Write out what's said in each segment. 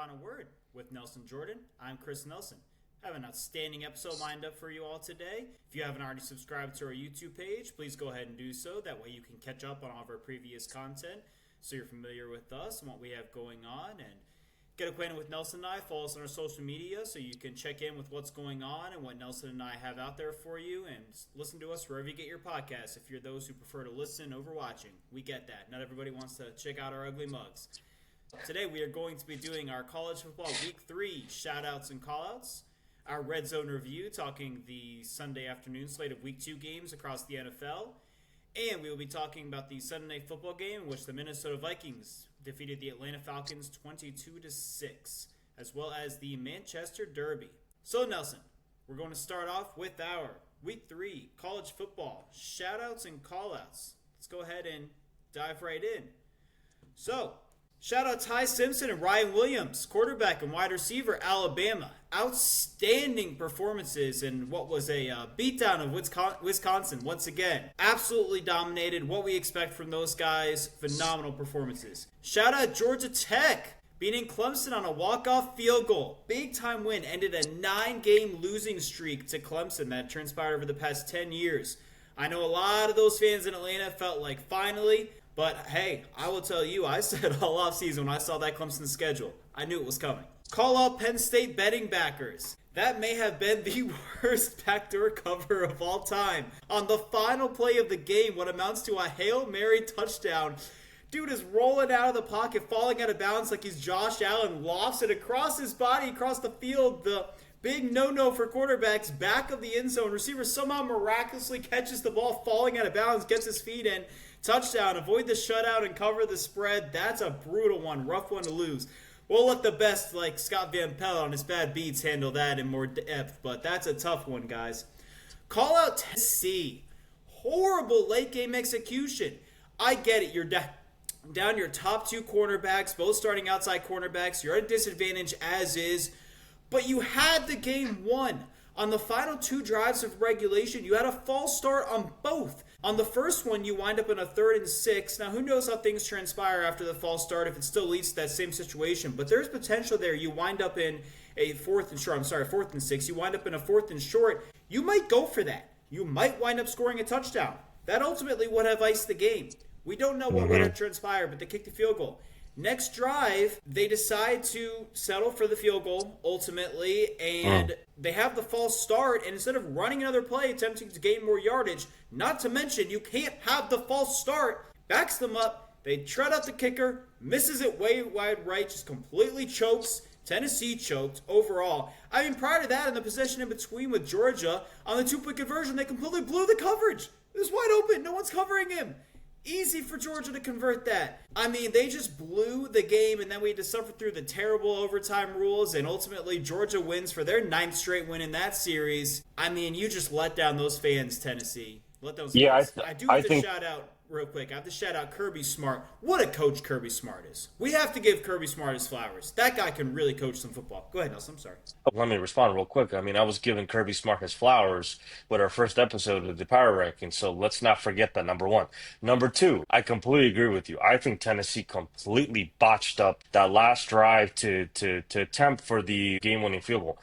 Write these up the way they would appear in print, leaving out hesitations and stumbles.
Final Word with Nelson Jordan. I'm Chris Nelson. I have an outstanding episode lined up for you all today. If you haven't already subscribed to our YouTube page, please go ahead and do so. That way you can catch up on all of our previous content so you're familiar with us and what we have going on, and get acquainted with Nelson and I. Follow us on our social media so you can check in with what's going on and what Nelson and I have out there for you, and listen to us wherever you get your podcasts. If you're those who prefer to listen over watching, we get that. Not everybody wants to check out our ugly mugs. Today we are going to be doing our college football week 3 shout-outs and call-outs, our Redzone review talking the Sunday afternoon slate of week 2 games across the NFL, and we will be talking about the Sunday night football game in which the Minnesota Vikings defeated the Atlanta Falcons 22-6, as well as the Manchester Derby. So Nelson, we're going to start off with our week 3 college football shout-outs and call-outs. Let's go ahead and dive right in. So, shout out Ty Simpson and Ryan Williams, quarterback and wide receiver, Alabama. Outstanding performances in what was a beatdown of Wisconsin once again. Absolutely dominated. What we expect from those guys, phenomenal performances. Shout out Georgia Tech, beating Clemson on a walk-off field goal. Big time win, ended a 9-game losing streak to Clemson that transpired over the past 10 years. I know a lot of those fans in Atlanta felt like finally. But hey, I will tell you, I said all offseason when I saw that Clemson schedule, I knew it was coming. Call out Penn State betting backers. That may have been the worst backdoor cover of all time. On the final play of the game, what amounts to a Hail Mary touchdown, dude is rolling out of the pocket, falling out of bounds like he's Josh Allen, lofts it across his body, across the field. The big no-no for quarterbacks, back of the end zone. Receiver somehow miraculously catches the ball falling out of bounds, gets his feet in. Touchdown, avoid the shutout and cover the spread. That's a brutal one, rough one to lose. We'll let the best, like Scott Van Pelt on his bad beats, handle that in more depth, but that's a tough one, guys. Call out Tennessee. Horrible late game execution. I get it, you're down your top 2 cornerbacks, both starting outside cornerbacks. You're at a disadvantage as is, but you had the game won. On the final 2 drives of regulation, you had a false start on both. On the first one, you wind up in a 3rd and 6. Now, who knows how things transpire after the false start if it still leads to that same situation. But there's potential there. You wind up in a 4th and 6. You wind up in a 4th and short. You might go for that. You might wind up scoring a touchdown. That ultimately would have iced the game. We don't know what would have transpired, but they kicked the field goal. Next drive, they decide to settle for the field goal, ultimately, and they have the false start, and instead of running another play, attempting to gain more yardage, not to mention, you can't have the false start, backs them up, they tread out the kicker, misses it way wide right, just completely chokes. Tennessee choked overall. I mean, prior to that, in the possession in between with Georgia, on the 2-point conversion, they completely blew the coverage. It was wide open, no one's covering him. Easy for Georgia to convert that. I mean, they just blew the game, and then we had to suffer through the terrible overtime rules, and ultimately Georgia wins for their 9th straight win in that series. I mean, you just let down those fans, Tennessee. Let those fans. I do have to shout out real quick. I have to shout out Kirby Smart. What a coach Kirby Smart is. We have to give Kirby Smart his flowers. That guy can really coach some football. Go ahead, Nelson. I'm sorry. Let me respond real quick. I mean, I was giving Kirby Smart his flowers with our first episode of the Power Ranking, so let's not forget that, number 1. Number 2, I completely agree with you. I think Tennessee completely botched up that last drive to attempt for the game-winning field goal.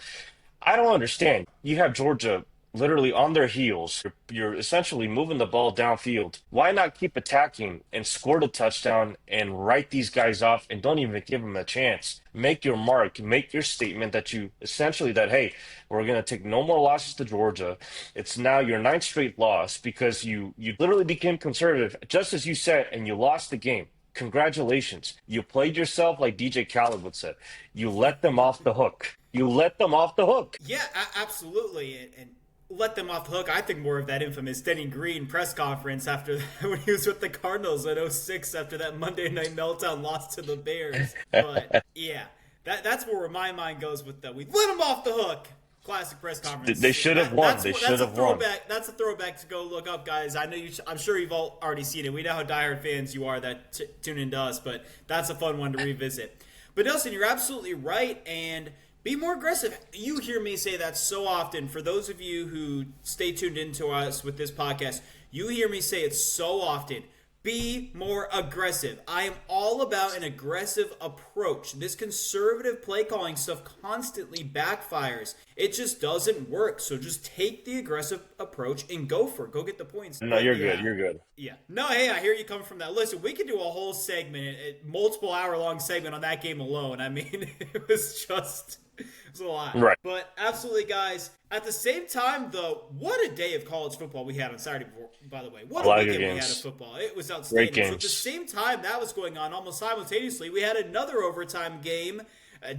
I don't understand. You have Georgia literally on their heels. You're essentially moving the ball downfield. Why not keep attacking and score the touchdown and write these guys off and don't even give them a chance? Make your mark. Make your statement that hey, we're going to take no more losses to Georgia. It's now your 9th straight loss because you literally became conservative, just as you said, and you lost the game. Congratulations. You played yourself like DJ Khaled would say. You let them off the hook. Yeah, absolutely. And let them off the hook. I think more of that infamous Denny Green press conference after when he was with the Cardinals in 2006 after that Monday night meltdown loss to the Bears. But yeah, that's where my mind goes with that. We let them off the hook. Classic press conference. They should have won. They should have won. That's a throwback to go look up, guys. I know I'm sure you've all already seen it. We know how diehard fans you are that tune into us, but that's a fun one to revisit. But Nelson, you're absolutely right, and be more aggressive. You hear me say that so often. For those of you who stay tuned into us with this podcast, you hear me say it so often. Be more aggressive. I am all about an aggressive approach. This conservative play calling stuff constantly backfires. It just doesn't work. So just take the aggressive approach and go for it. Go get the points. No, But you're yeah. good. You're good. Yeah. No, hey, I hear you coming from that. Listen, we could do a whole segment, a multiple hour long segment on that game alone. I mean, it was a lot. Right. But absolutely, guys. At the same time, though, what a day of college football we had on Saturday, by the way. What a lot of weekend good we had of games. football. It was outstanding. Great So at the games. same time that was going on, almost simultaneously, we had another overtime game.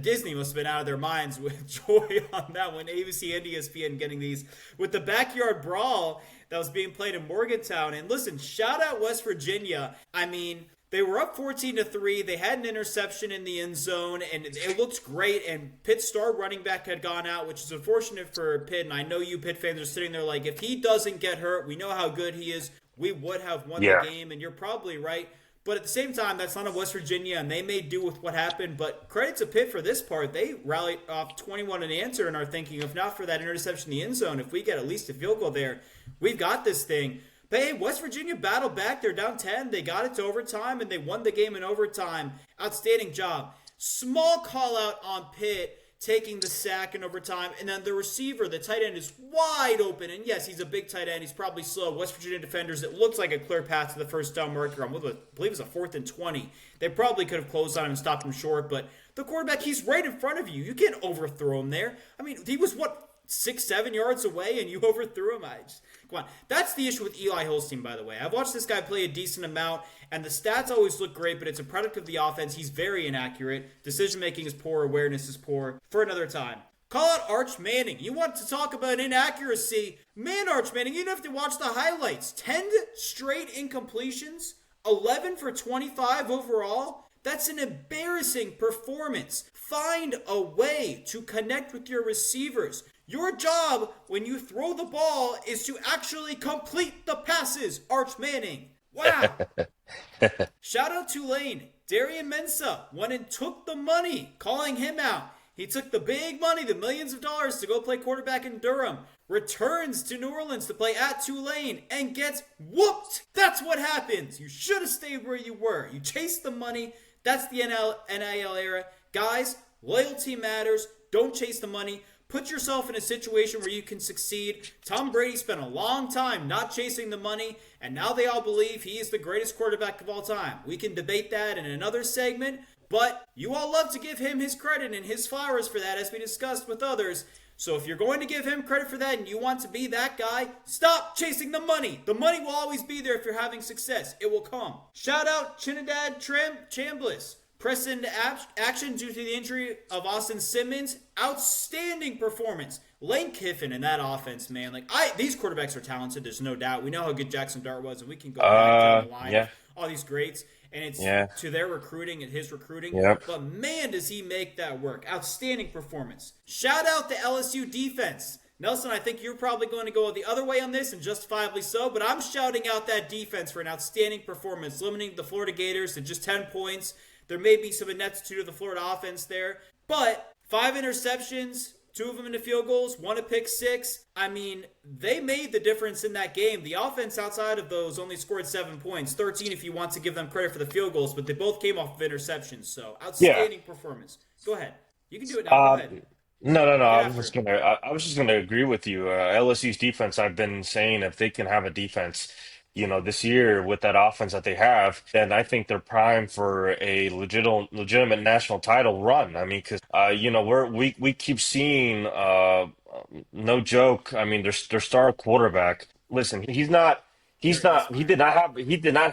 Disney must have been out of their minds with joy on that one. ABC and ESPN getting these with the backyard brawl that was being played in Morgantown. And listen, shout out West Virginia. I mean, they were up 14-3. They had an interception in the end zone, and it looked great. And Pitt's star running back had gone out, which is unfortunate for Pitt. And I know you Pitt fans are sitting there like, if he doesn't get hurt, we know how good he is. We would have won the game, and you're probably right. But at the same time, that's not a West Virginia, and they may do with what happened. But credit to Pitt for this part. They rallied off 21 and answer and are thinking, if not for that interception in the end zone, if we get at least a field goal there, we've got this thing. But hey, West Virginia battled back. They're down 10. They got it to overtime, and they won the game in overtime. Outstanding job. Small call out on Pitt taking the sack in overtime. And then the receiver, the tight end, is wide open. And yes, he's a big tight end. He's probably slow. West Virginia defenders, it looks like a clear path to the first down marker. I believe it was a 4th and 20. They probably could have closed on him and stopped him short. But the quarterback, he's right in front of you. You can't overthrow him there. I mean, he was, 6-7 yards away, and you overthrew him? Come on. That's the issue with Eli Holstein, by the way. I've watched this guy play a decent amount, and the stats always look great, but it's a product of the offense. He's very inaccurate. Decision-making is poor. Awareness is poor. For another time. Call out Arch Manning. You want to talk about inaccuracy? Man, Arch Manning, you don't have to watch the highlights. 10 straight incompletions, 11 for 25 overall. That's an embarrassing performance. Find a way to connect with your receivers. Your job when you throw the ball is to actually complete the passes, Arch Manning. Wow. Shout out Tulane. Darian Mensah went and took the money, calling him out. He took the big money, the millions of dollars to go play quarterback in Durham. Returns to New Orleans to play at Tulane and gets whooped. That's what happens. You should have stayed where you were. You chased the money. That's the NIL era. Guys, loyalty matters. Don't chase the money. Put yourself in a situation where you can succeed. Tom Brady spent a long time not chasing the money, and now they all believe he is the greatest quarterback of all time. We can debate that in another segment, but you all love to give him his credit and his flowers for that, as we discussed with others. So if you're going to give him credit for that and you want to be that guy, stop chasing the money. The money will always be there if you're having success. It will come. Shout out Trinidad Chambliss. Pressed into action due to the injury of Austin Simmons. Outstanding performance. Lane Kiffin in that offense, man. These quarterbacks are talented. There's no doubt. We know how good Jackson Dart was, and we can go back down the line. Yeah. All these greats, and it's to their recruiting and his recruiting. Yep. But man, does he make that work. Outstanding performance. Shout out the LSU defense. Nelson, I think you're probably going to go the other way on this, and justifiably so, but I'm shouting out that defense for an outstanding performance, limiting the Florida Gators to just 10 points. There may be some ineptitude of the Florida offense there, but 5 interceptions, 2 of them into field goals, 1 a pick six. I mean, they made the difference in that game. The offense outside of those only scored 7 points, 13 if you want to give them credit for the field goals, but they both came off of interceptions, so outstanding performance. Go ahead. You can do it now. Go ahead. No. I was just gonna agree with you. LSU's defense. I've been saying if they can have a defense, this year with that offense that they have, then I think they're primed for a legitimate national title run. I mean, because we keep seeing, no joke. I mean, their star quarterback. Listen, He's not. He did not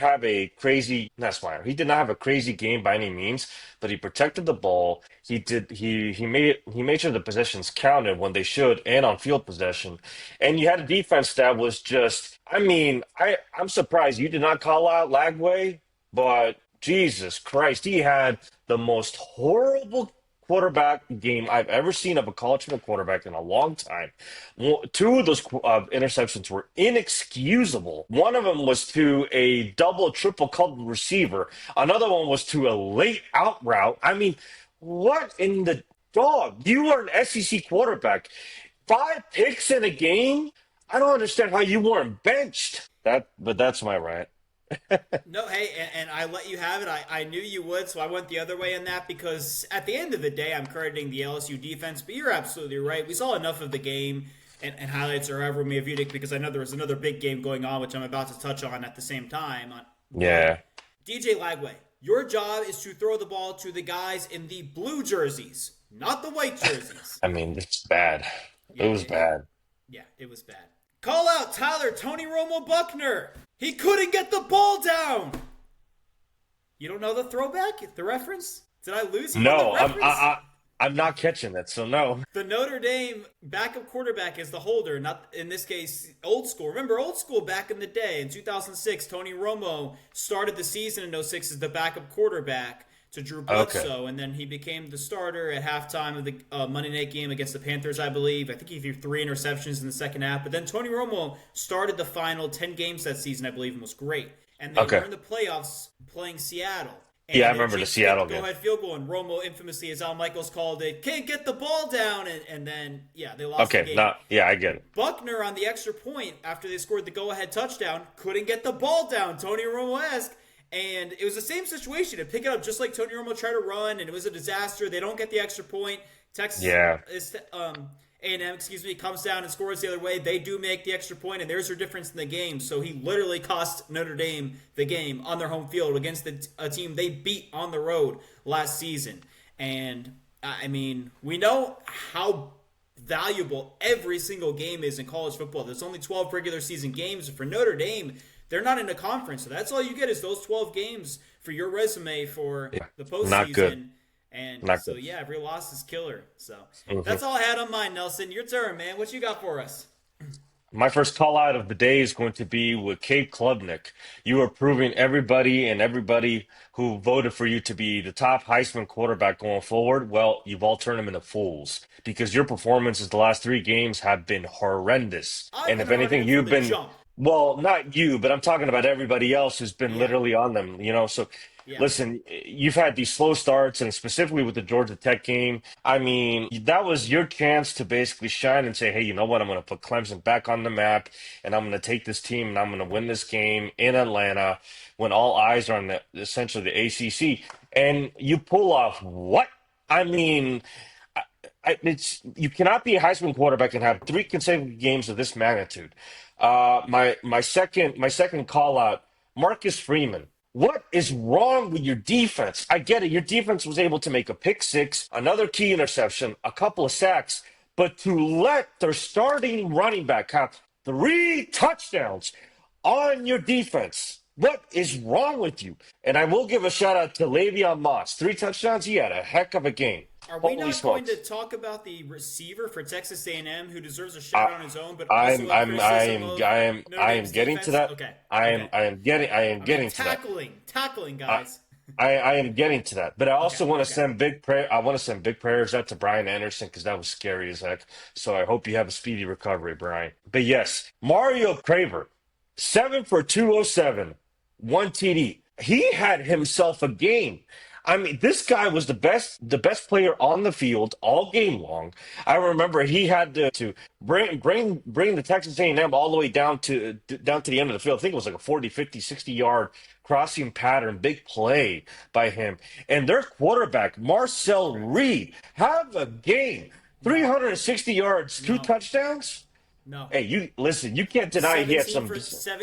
have a crazy. That's fine. He did not have a crazy game by any means, but he protected the ball. He did. He made sure the possessions counted when they should, and on field possession. And you had a defense that was just. I mean, I'm surprised you did not call out Lagway, but Jesus Christ, he had the most horrible quarterback game I've ever seen of a college football quarterback in a long time. 2 of those interceptions were inexcusable. One of them was to a double, triple covered receiver. Another one was to a late out route. I mean, what in the dog? You are an SEC quarterback. 5 picks in a game? I don't understand how you weren't benched. But that's my rant. No, hey, and I let you have it. I knew you would, so I went the other way in that because at the end of the day, I'm crediting the LSU defense, but you're absolutely right. We saw enough of the game and highlights or however we may viewed it because I know there was another big game going on, which I'm about to touch on at the same time. But Yeah. DJ Lagway, your job is to throw the ball to the guys in the blue jerseys, not the white jerseys. I mean, it's bad. It Yeah, was bad. yeah, it was bad. Call out Tyler Tony Romo Buckner. He couldn't get the ball down. You don't know the throwback, the reference? Did I lose you on the No, reference? I'm not catching it. So no. The Notre Dame backup quarterback is the holder, not in this case old school. Remember old school back in the day in 2006, Tony Romo started the season in '06 as the backup quarterback to Drew Okay. Bledsoe, and then he became the starter at halftime of the Monday night game against the Panthers, I believe. I think he threw 3 interceptions in the second half, but then Tony Romo started the final 10 games that season, I believe, and was great. And they Okay. were in the playoffs playing Seattle. Yeah, I And remember the Chiefs kicked Seattle the game. go-ahead field goal, and Romo infamously, as Al Michaels called it, can't get the ball down, and then, yeah, they lost the Okay. game. Not. Yeah, I get it. Buckner on the extra point after they scored the go-ahead touchdown couldn't get the ball down, Tony Romo-esque, and it was the same situation. To pick it up just like Tony Romo tried to run, and it was a disaster. They don't get the extra point. Texas Yeah. A&M, comes down and scores the other way. They do make the extra point, and there's their difference in the game. So he literally cost Notre Dame the game on their home field against a team they beat on the road last season. And, I mean, we know how valuable every single game is in college football. There's only 12 regular season games. For Notre Dame, they're not in a conference. So that's all you get is those 12 games for your resume for Yeah. the Not good. postseason. And Not so, good. yeah, every loss is killer. So Mhm. that's all I had on mine, Nelson. Your turn, man. What you got for us? My first call out of the day is going to be with Cape Klubnik. You are proving everybody who voted for you to be the top Heisman quarterback going forward. Well, you've all turned them into fools because your performances the last 3 games have been horrendous. I've And been if hard on anything, him from you've the been, jump. well, not you, but I'm talking about everybody else who's been Yeah, literally on them. So yeah. listen, you've had these slow starts, and specifically with the Georgia Tech game. I mean, that was your chance to basically shine and say, hey, you know what? I'm going to put Clemson back on the map, and I'm going to take this team, and I'm going to win this game in Atlanta when all eyes are on essentially the ACC. And you pull off what? I mean, it's you cannot be a Heisman quarterback and have 3 consecutive games of this magnitude. My second call out, Marcus Freeman. What is wrong with your defense? I get it. Your defense was able to make a pick six, another key interception, a couple of sacks, but to let their starting running back have 3 touchdowns on your defense. What is wrong with you? And I will give a shout out to Le'Veon Moss. 3 touchdowns. He had a heck of a game. Are we Holy not going to smokes. talk about the receiver for Texas A&M who deserves a shout I, out on his own, but also I'm a I'm I criticism am of I am Notre I am Dame's getting to defense? that. Okay, I am okay. I am getting I am I mean, getting to that. tackling, I guys. I am getting to that. But I Okay, also want to okay. send big prayer. I want to send big prayers out to Brian Anderson because that was scary as heck. So I hope you have a speedy recovery, Brian. But yes, Mario Craver, 7 for 207, 1 TD. He had himself a game. I mean, this guy was the best player on the field all game long. I remember he had to bring the Texas A&M all the way down to the end of the field. I think it was like a 40, 50, 60 yard crossing pattern, big play by him. And their quarterback, Marcel Correct. Reed, have a game. No, 360 yards, two no, touchdowns. no. Hey, you listen, you can't deny he had 17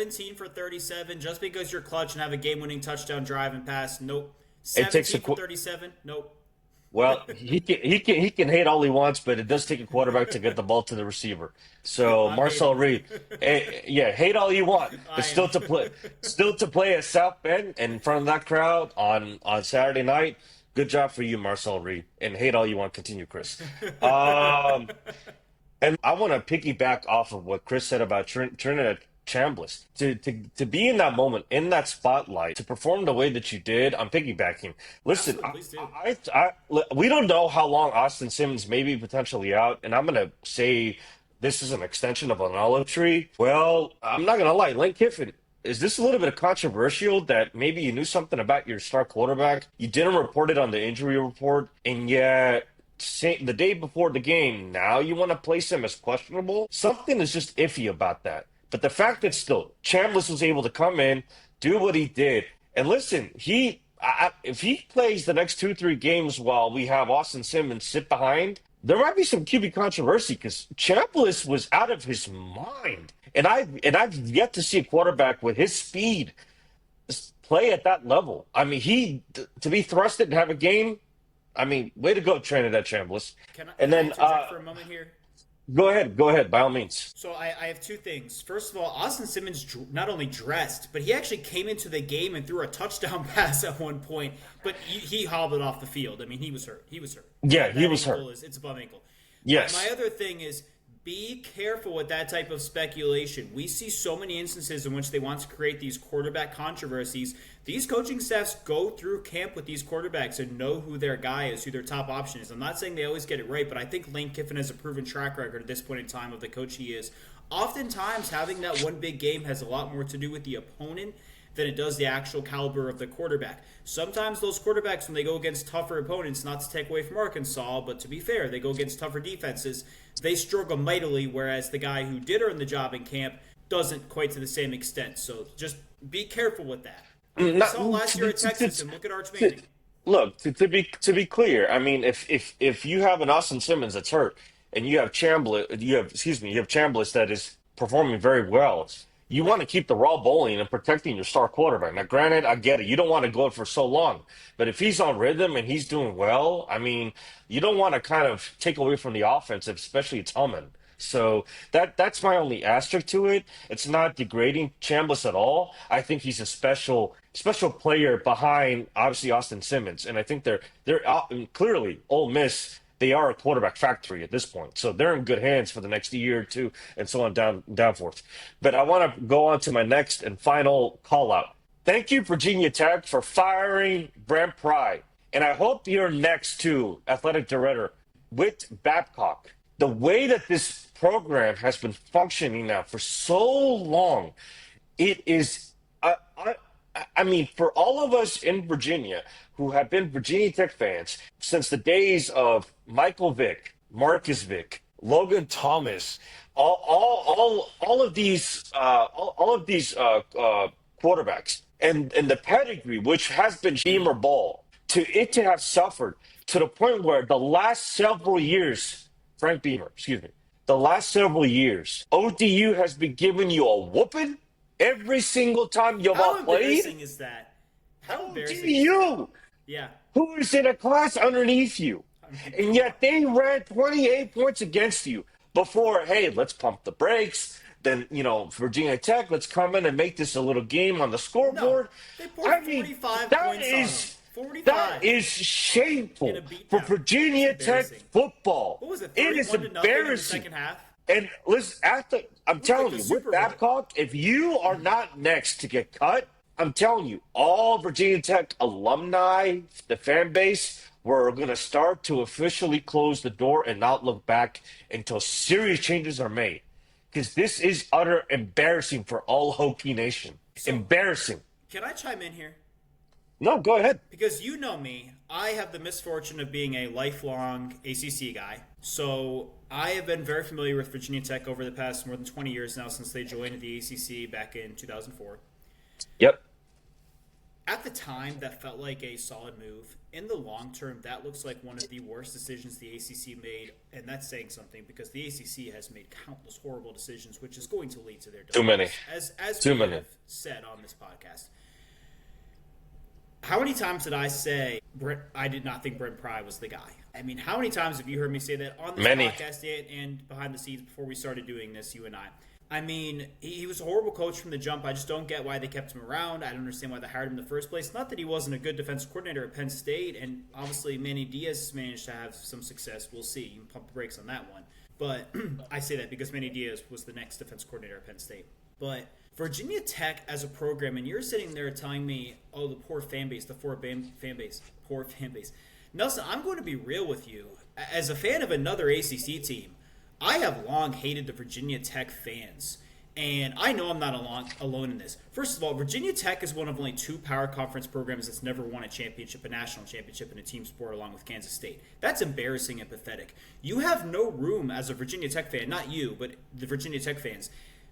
some. for 37. Just because you're clutch and have a game-winning touchdown drive and pass, nope. It takes 17 for 37, nope. well, he can hate all he wants, but it does take a quarterback to get the ball to the receiver. So I'm Marcel hating. Reed, yeah, hate all you want, but I am. still to play at South Bend in front of that crowd on Saturday night. Good job for you, Marcel Reed, and hate all you want. Continue, Chris. Um, and I want to piggyback off of what Chris said about Trinidad Chambliss. To be in that moment, in that spotlight, to perform the way that you did, I'm piggybacking. Listen, Absolutely, please do. we don't know how long Austin Simmons may be potentially out, and I'm going to say this is an extension of an olive tree. Well, I'm not going to lie. Lane Kiffin, is this a little bit of controversial that maybe you knew something about your star quarterback? You didn't report it on the injury report, and yet the day before the game, now you want to place him as questionable? Something is just iffy about that. But the fact that still Chambliss was able to come in, do what he did. And listen, if he plays the next 2, 3 games while we have Austin Simmons sit behind, there might be some QB controversy because Chambliss was out of his mind. And I've yet to see a quarterback with his speed play at that level. I mean, to be thrusted and have a game. I mean, way to go, Trinidad Chambliss. Can I, And can I then interject for a moment here? go ahead, by all means. So I have two things. First of all, Austin Simmons not only dressed, but he actually came into the game and threw a touchdown pass at one point. But he hobbled off the field. I mean, he was hurt. Yeah, he was hurt. It's a bum ankle. Yes. My other thing is be careful with that type of speculation. We see so many instances in which they want to create these quarterback controversies. These coaching staffs go through camp with these quarterbacks and know who their guy is, who their top option is. I'm not saying they always get it right, but I think Lane Kiffin has a proven track record at this point in time of the coach he is. Oftentimes, having that one big game has a lot more to do with the opponent than it does the actual caliber of the quarterback. Sometimes those quarterbacks, when they go against tougher opponents, not to take away from Arkansas, but to be fair, they go against tougher defenses, they struggle mightily, whereas the guy who did earn the job in camp doesn't quite to the same extent. So just be careful with that. We saw last year at Texas, and look at Arch Manning. Look, to be clear, I mean, if you have an Austin Simmons that's hurt and you have Chambliss that is performing very well, you want to keep the raw bowling and protecting your star quarterback. Now, granted, I get it. You don't want to go for so long. But if he's on rhythm and he's doing well, I mean, you don't want to kind of take away from the offense, especially it's humming. So that's my only asterisk to it. It's not degrading Chambliss at all. I think he's a special player behind, obviously, Austin Simmons. And I think they're clearly, Ole Miss, they are a quarterback factory at this point. So they're in good hands for the next year or two and so on down forth. But I want to go on to my next and final call out. Thank you, Virginia Tech, for firing Brent Pry. And I hope you're next to athletic director Whit Babcock. The way that this program has been functioning now for so long, it is, I mean, for all of us in Virginia who have been Virginia Tech fans since the days of Michael Vick, Marcus Vick, Logan Thomas, all of these quarterbacks, and the pedigree, which has been Beamer Ball, to have suffered to the point where the last several years, the last several years, ODU has been giving you a whooping every single time you've all played. How embarrassing is that? How embarrassing is ODU, yeah, who is in a class underneath you, and yet they ran 28 points against you before, hey, let's pump the brakes. Then, Virginia Tech, let's come in and make this a little game on the scoreboard. No, they poured 45 points on them. 45. That is shameful for Virginia Tech football. What was it? It is 31-0 embarrassing. in the second half? And listen, I'm telling you, with Babcock, if you are not next to get cut, I'm telling you, all Virginia Tech alumni, the fan base, we're going to start to officially close the door and not look back until serious changes are made. Because this is utter embarrassing for all Hokie Nation. So, embarrassing. Can I chime in here? No, go ahead. Because you know me, I have the misfortune of being a lifelong ACC guy. So I have been very familiar with Virginia Tech over the past more than 20 years now since they joined the ACC back in 2004. Yep. At the time, that felt like a solid move. In the long term, that looks like one of the worst decisions the ACC made, and that's saying something because the ACC has made countless horrible decisions, which is going to lead to their demise. Too many. As Too we many. have said on this podcast. How many times did I say I did not think Brent Pry was the guy? I mean, how many times have you heard me say that on this podcast and behind the scenes before we started doing this, you and I? I mean, he was a horrible coach from the jump. I just don't get why they kept him around. I don't understand why they hired him in the first place. Not that he wasn't a good defensive coordinator at Penn State, and obviously Manny Diaz managed to have some success. We'll see. You can pump the brakes on that one. But I say that because Manny Diaz was the next defensive coordinator at Penn State. But Virginia Tech as a program, and you're sitting there telling me, oh, the poor fan base, poor fan base. Nelson, I'm going to be real with you. As a fan of another ACC team, I have long hated the Virginia Tech fans, and I know I'm not alone in this. First of all, Virginia Tech is one of only two power conference programs that's never won a championship, a national championship in a team sport along with Kansas State. That's embarrassing and pathetic. You have no room as a Virginia Tech fan, not you, but the Virginia Tech fans,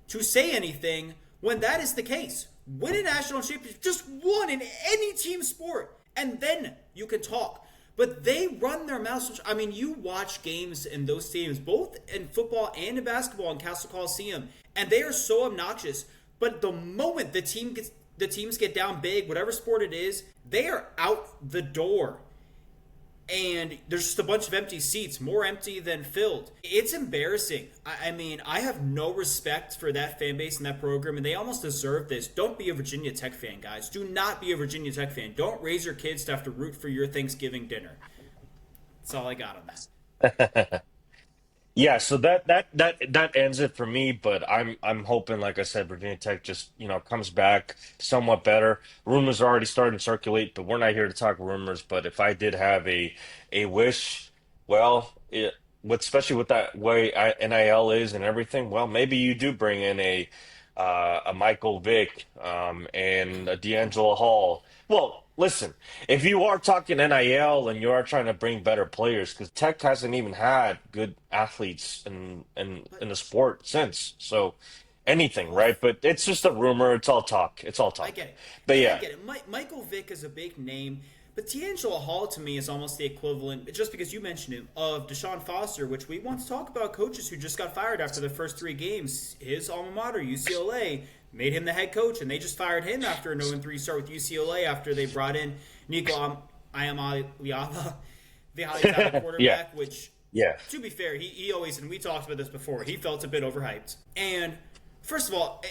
to say anything when that is the case. Win a national championship, just one in any team sport, and then you can talk. But they run their mouths. I mean, you watch games in those stadiums, both in football and in basketball in Castle Coliseum, and they are so obnoxious. But the moment the teams get down big, whatever sport it is, they are out the door. And there's just a bunch of empty seats, more empty than filled. It's embarrassing. I mean, I have no respect for that fan base and that program, and they almost deserve this. Don't be a Virginia Tech fan, guys. Do not be a Virginia Tech fan. Don't raise your kids to have to root for your Thanksgiving dinner. That's all I got on that. Yeah, so that ends it for me, but I'm hoping, like I said, Virginia Tech just, comes back somewhat better. Rumors are already starting to circulate, but we're not here to talk rumors. But if I did have a wish, well, especially with that way NIL is and everything, well, maybe you do bring in a Michael Vick and a D'Angelo Hall. Well, listen, if you are talking NIL and you are trying to bring better players, because Tech hasn't even had good athletes in the sport since. So anything, right? But it's just a rumor. It's all talk. It's all I talk. get it. But I yeah, get it. Michael Vick is a big name, but D'Angelo Hall to me is almost the equivalent, just because you mentioned him, of Deshaun Foster, which we once talk about coaches who just got fired after the first 3 games. His alma mater, UCLA, made him the head coach, and they just fired him after a 0-3 start with UCLA after they brought in Nico Iamaleava, the highly touted yeah, quarterback, which, yeah. to be fair, he always, and we talked about this before, he felt a bit overhyped. And first of all,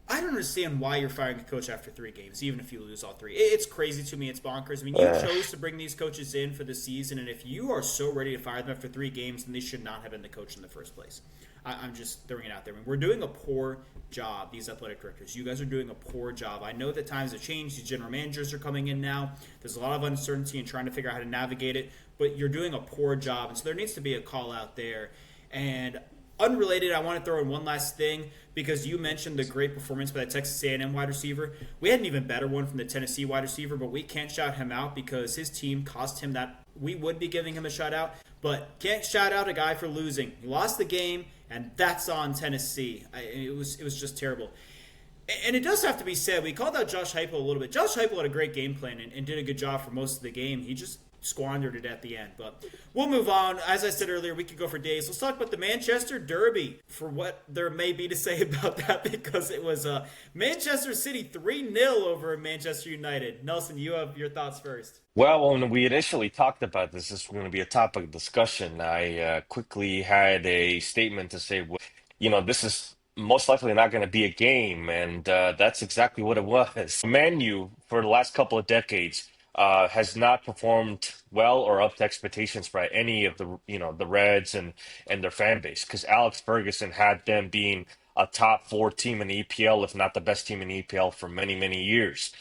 I don't understand why you're firing a coach after 3 games, even if you lose all 3. It's crazy to me. It's bonkers. I mean, you chose to bring these coaches in for the season, and if you are so ready to fire them after 3 games, then they should not have been the coach in the first place. I'm just throwing it out there. I mean, we're doing a poor job, these athletic directors. You guys are doing a poor job. I know that times have changed. These general managers are coming in now. There's a lot of uncertainty and trying to figure out how to navigate it, but you're doing a poor job, and so there needs to be a call out there. And unrelated, I want to throw in one last thing, because you mentioned the great performance by the Texas A&M wide receiver. We had an even better one from the Tennessee wide receiver, but we can't shout him out because his team cost him that. We would be giving him a shout out, but can't shout out a guy for losing. He lost the game, and that's on Tennessee. It was just terrible. And it does have to be said, we called out Josh Heupel a little bit. Josh Heupel had a great game plan and did a good job for most of the game. He just squandered it at the end. But we'll move on. As I said earlier, we could go for days. Let's talk about the Manchester Derby, for what there may be to say about that, because it was Manchester City 3-0 over Manchester United. Nelson, you have your thoughts first. Well, when we initially talked about this was going to be a topic of discussion. I quickly had a statement to say, well, this is most likely not going to be a game, and that's exactly what it was. Man U, for the last couple of decades, has not performed well or up to expectations by any of the Reds and their fan base, because Alex Ferguson had them being a top 4 team in the EPL, if not the best team in the EPL for many, many years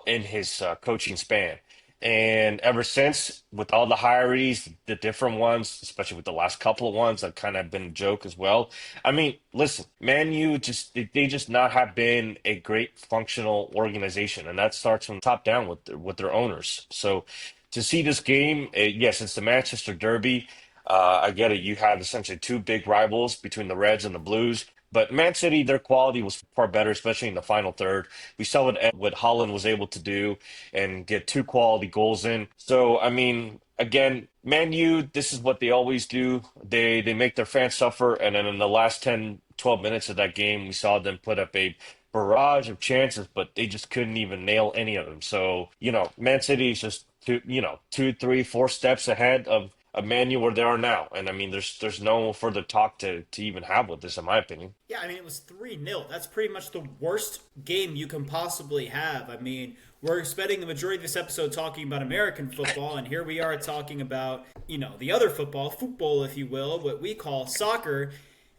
in his coaching span. And ever since, with all the hires, the different ones, especially with the last couple of ones, that kind of been a joke as well. I mean, listen, Man U they just not have been a great functional organization, and that starts from top down with their owners. So to see this game, yes, it's the Manchester Derby. I get it. You have essentially 2 big rivals between the Reds and the Blues. But Man City, their quality was far better, especially in the final third. We saw what Holland was able to do and get 2 quality goals in. So, I mean, again, Man U, this is what they always do. They make their fans suffer, and then in the last 10, 12 minutes of that game, we saw them put up a barrage of chances, but they just couldn't even nail any of them. So, Man City is just 2, 3, 4 steps ahead of Man U where they are now. And I mean, there's no further talk to even have with this, in my opinion. Yeah, I mean, it was 3-0. That's pretty much the worst game you can possibly have. I mean, we're spending the majority of this episode talking about American football, and here we are talking about, the other football, if you will, what we call soccer.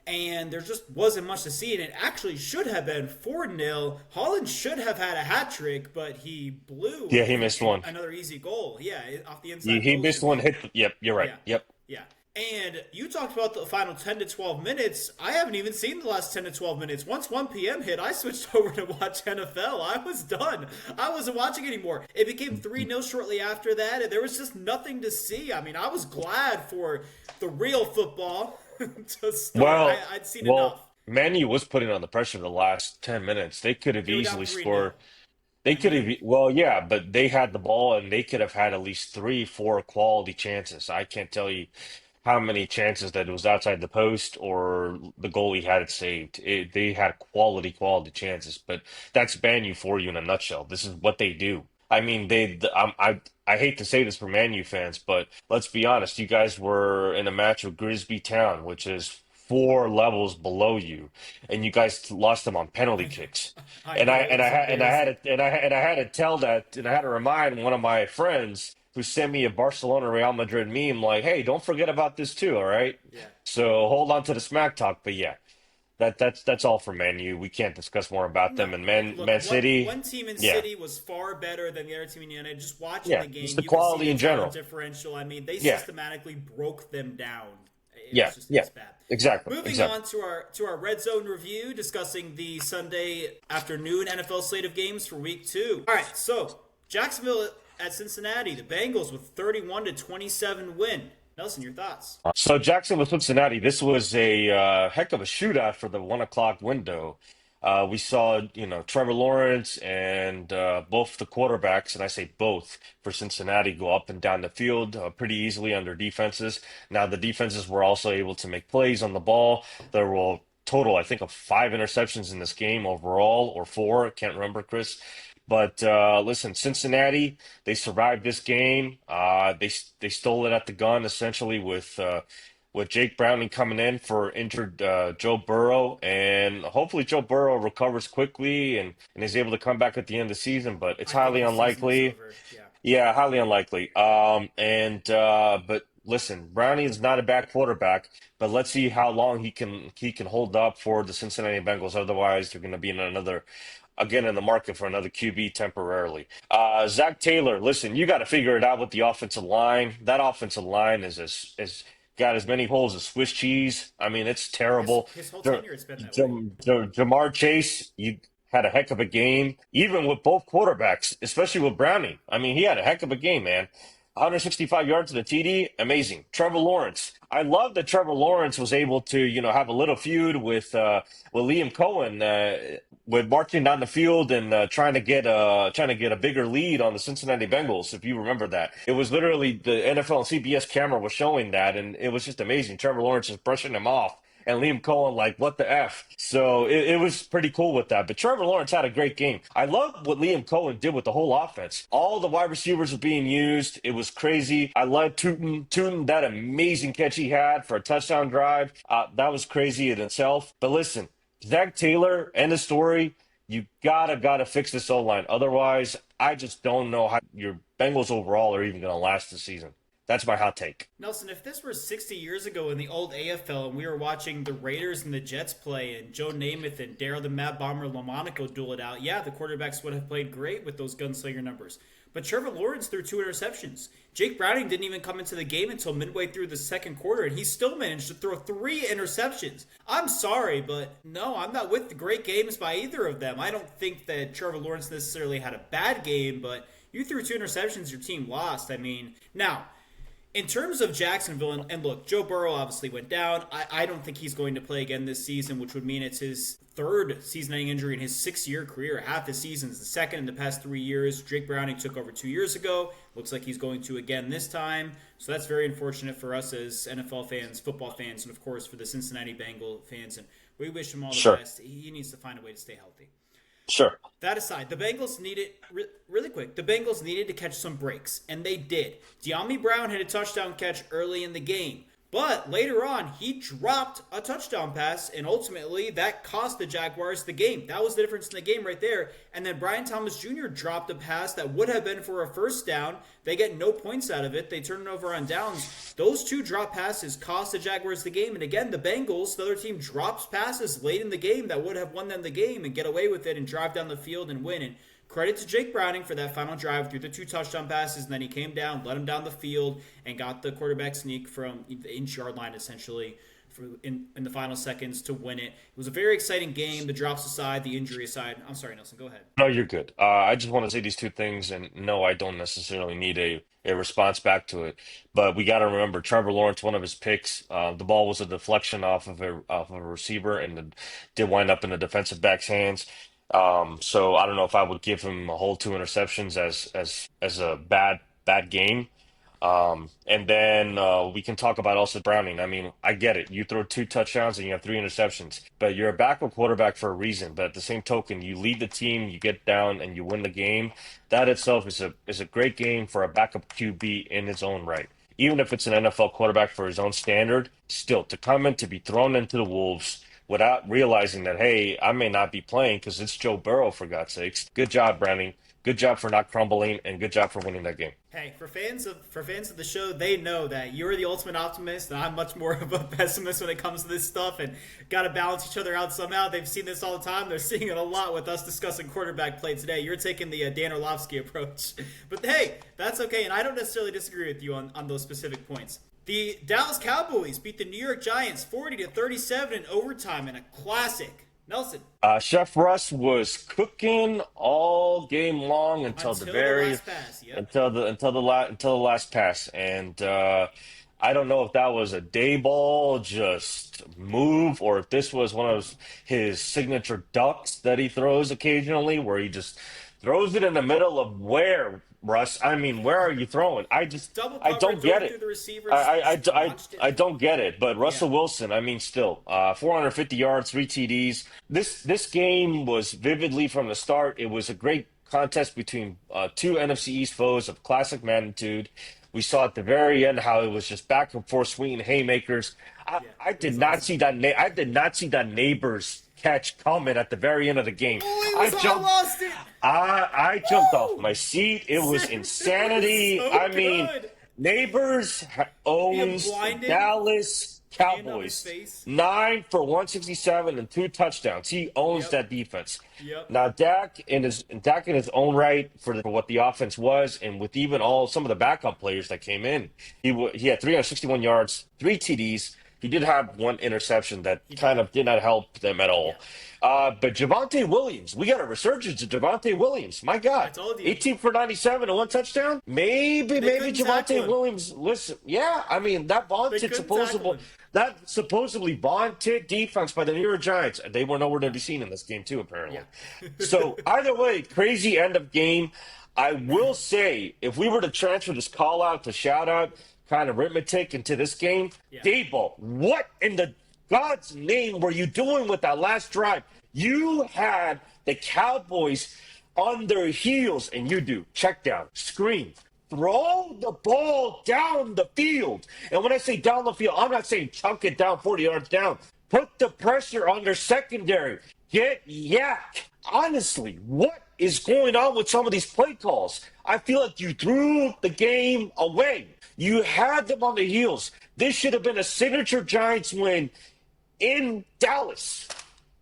And there just wasn't much to see, and it actually should have been 4-0. Holland should have had a hat trick, but he blew. Yeah, he missed one. Another easy goal. Yeah, off the inside. He missed one. Yep, you're right. Yeah. Yep. Yeah. And you talked about the final 10 to 12 minutes. I haven't even seen the last 10 to 12 minutes. Once 1 p.m. hit, I switched over to watch NFL. I was done. I wasn't watching anymore. It became 3-0 shortly after that, and there was just nothing to see. I mean, I was glad for the real football to start. I'd seen enough. Manu was putting on the pressure the last 10 minutes. They could have They were down easily 3-0. scored. They And could have, then, well, yeah, but they had the ball and they could have had at least three, four quality chances. I can't tell you how many chances that it was outside the post or the goalie had it saved. They had quality chances, but that's Manu for you in a nutshell. This is what they do. I mean, I hate to say this for Manu fans, but let's be honest. You guys were in a match with Grisby Town, which is four levels below you, and you guys lost them on penalty kicks. I know, it was embarrassing. I had to tell that, and I had to remind one of my friends who sent me a Barcelona Real Madrid meme, like, "Hey, don't forget about this too, all right?" Yeah. So hold on to the smack talk, but yeah, that's all for Man U. We can't discuss more about No, them. And like Man look, Man City, one team in yeah, City was far better than the other team in United. Just watching yeah, the just game, the you could see quality the in talent general. differential. I mean, they Yeah, systematically broke them down. It yeah, was just it yeah, was bad. exactly, Moving exactly. on to our red zone review, discussing the Sunday afternoon NFL slate of games for Week 2. All right, so Jacksonville at Cincinnati, the Bengals with 31-27 win. Nelson, your thoughts? So Jackson with Cincinnati, this was a heck of a shootout for the 1 o'clock window. We saw, Trevor Lawrence and both the quarterbacks, and I say both for Cincinnati, go up and down the field pretty easily under defenses. Now the defenses were also able to make plays on the ball. There were total, I think, of five interceptions in this game overall, or four. I can't remember, Chris. But listen, Cincinnati, they survived this game. They stole it at the gun essentially with Jake Browning coming in for injured Joe Burrow, and hopefully Joe Burrow recovers quickly and is able to come back at the end of the season. But it's I think highly the season is unlikely. over. Yeah. Yeah, highly unlikely. But listen, Browning is not a bad quarterback, but let's see how long he can hold up for the Cincinnati Bengals. Otherwise, they're going to be in another again in the market for another QB temporarily. Zach Taylor, listen, you got to figure it out with the offensive line. That offensive line is got as many holes as Swiss cheese. I mean, it's His terrible. his whole Ja- tenure has been that way. Jamar Chase, you had a heck of a game, even with both quarterbacks, especially with Browning. I mean, he had a heck of a game, man. 165 yards to the TD, amazing. Trevor Lawrence, I love that Trevor Lawrence was able to, have a little feud with Liam Cohen, with marching down the field and trying to get a bigger lead on the Cincinnati Bengals. If you remember that, it was literally the NFL and CBS camera was showing that, and it was just amazing. Trevor Lawrence is brushing him off and Liam Cohen like, what the F? So it was pretty cool with that. But Trevor Lawrence had a great game. I love what Liam Cohen did with the whole offense. All the wide receivers were being used. It was crazy. I love Tootin. Tootin, that amazing catch he had for a touchdown drive. That was crazy in itself. But listen, Zach Taylor, end of story. You gotta fix this O-line. Otherwise, I just don't know how your Bengals overall are even gonna last the season. That's my hot take. Nelson, if this were 60 years ago in the old AFL and we were watching the Raiders and the Jets play and Joe Namath and Daryl the Mad Bomber Lamonaco duel it out, yeah, the quarterbacks would have played great with those gunslinger numbers. But Trevor Lawrence threw two interceptions. Jake Browning didn't even come into the game until midway through the second quarter, and he still managed to throw three interceptions. I'm sorry, but no, I'm not with the great games by either of them. I don't think that Trevor Lawrence necessarily had a bad game, but you threw two interceptions, your team lost. I mean, now, in terms of Jacksonville, and look, Joe Burrow obviously went down. I don't think he's going to play again this season, which would mean it's his third season-ending injury in his 6-year career. Half the season's the second in the past 3 years. Jake Browning took over 2 years ago. Looks like he's going to again this time. So that's very unfortunate for us as NFL fans, football fans, and of course for the Cincinnati Bengal fans. And we wish him all the Sure, best. He needs to find a way to stay healthy. sure. That aside, the Bengals needed, really quick, the Bengals needed to catch some breaks, and they did. De'Ami Brown had a touchdown catch early in the game, but later on, he dropped a touchdown pass, and ultimately, that cost the Jaguars the game. That was the difference in the game right there. And then Brian Thomas Jr. dropped a pass that would have been for a first down. They get no points out of it. They turn it over on downs. Those two drop passes cost the Jaguars the game. And again, the Bengals, the other team, drops passes late in the game that would have won them the game and get away with it and drive down the field and win. And credit to Jake Browning for that final drive through the two touchdown passes, and then he came down, led him down the field, and got the quarterback sneak from the inch-yard line, essentially, in the final seconds to win it. It was a very exciting game. The drops aside, the injury aside. I'm sorry, Nelson. Go ahead. No, you're good. I just want to say these two things, and no, I don't necessarily need a response back to it. But we got to remember, Trevor Lawrence, one of his picks, the ball was a deflection off of a receiver, and it did wind up in the defensive back's hands. So I don't know if I would give him a whole two interceptions as a bad game. And then we can talk about also Browning. I mean, I get it. You throw two touchdowns and you have three interceptions, but you're a backup quarterback for a reason. But at the same token, you lead the team, you get down, and you win the game. That itself is a great game for a backup QB in its own right. Even if it's an NFL quarterback for his own standard, still to come in to be thrown into the wolves without realizing that, hey, I may not be playing because it's Joe Burrow, for God's sakes. Good job, Browning. Good job for not crumbling, and good job for winning that game. Hey, for fans of the show, they know that you're the ultimate optimist, and I'm much more of a pessimist when it comes to this stuff. And got to balance each other out somehow. They've seen this all the time. They're seeing it a lot with us discussing quarterback play today. You're taking the Dan Orlovsky approach, but hey, that's okay. And I don't necessarily disagree with you on those specific points. The Dallas Cowboys beat the New York Giants 40-37 in overtime in a classic. Nelson. Chef Russ was cooking all game long until the last pass, yep. until the last pass, and I don't know if that was a day ball just move or if this was one of his signature ducks that he throws occasionally, where he just throws it in the middle of where. Russ, I mean, where are you throwing? I don't get it. I don't get it. But Russell Wilson, I mean, still, 450 yards, 3 TDs. This game was vividly from the start. It was a great contest between two NFC East foes of classic magnitude. We saw at the very end how it was just back and forth, swinging haymakers. I did not see that. I did not see that neighbors catch coming at the very end of the game. Lost it. I jumped off my seat. It was insanity. So I mean, good. Neighbors owns Dallas Cowboys. 9 for 167 and 2 touchdowns. He owns that defense. Yep. Now Dak in his own right for what the offense was, and with even some of the backup players that came in, he had 361 yards, 3 TDs. He did have one interception that kind of did not help them at all. But Javonte Williams, we got a resurgence of Javonte Williams. My God, 18 for 97 and 1 touchdown. Maybe Javonte Williams. Listen, yeah, I mean that supposedly vaunted defense by the New York Giants. They were nowhere to be seen in this game too, apparently. Yeah. So either way, crazy end of game. I will say, if we were to transfer this call out to shout out kind of arithmetic into this game, Daboll, what in the God's name were you doing with that last drive? You had the Cowboys on their heels, and you do check down, screen, throw the ball down the field. And when I say down the field, I'm not saying chunk it down 40 yards down. Put the pressure on their secondary. Get yak. Honestly, what is going on with some of these play calls? I feel like you threw the game away. You had them on the heels. This should have been a signature Giants win in Dallas.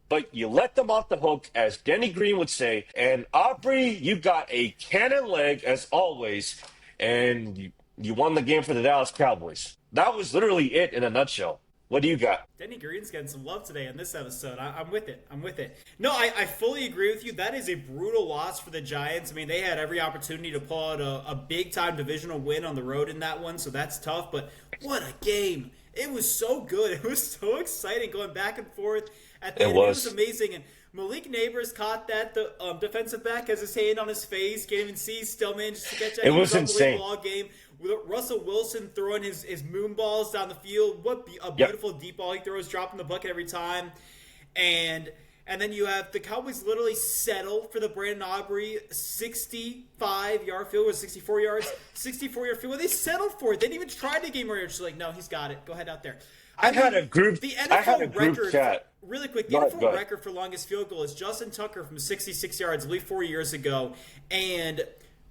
But you let them off the hook, as Denny Green would say. And Aubrey, you got a cannon leg, as always. And you won the game for the Dallas Cowboys. That was literally it in a nutshell. What do you got? Denny Green's getting some love today in this episode. I'm with it. No, I fully agree with you. That is a brutal loss for the Giants. I mean, they had every opportunity to pull out a big-time divisional win on the road in that one, so that's tough. But what a game. It was so good. It was so exciting going back and forth. At the end, it was amazing. And Malik Neighbors caught that. The defensive back has his hand on his face. Can't even see. Still managed to catch that. It was insane. All game. Russell Wilson throwing his moon balls down the field. What a beautiful deep ball he throws, dropping the bucket every time. And then you have the Cowboys literally settle for the Brandon Aubrey 65-yard field goal, 64 yards, 64-yard field goal. They settled for it. They didn't even try the game earlier. Just like, no, he's got it. Go ahead out there. I had a group chat. Really quick, the NFL record for longest field goal is Justin Tucker from 66 yards, I believe 4 years ago. And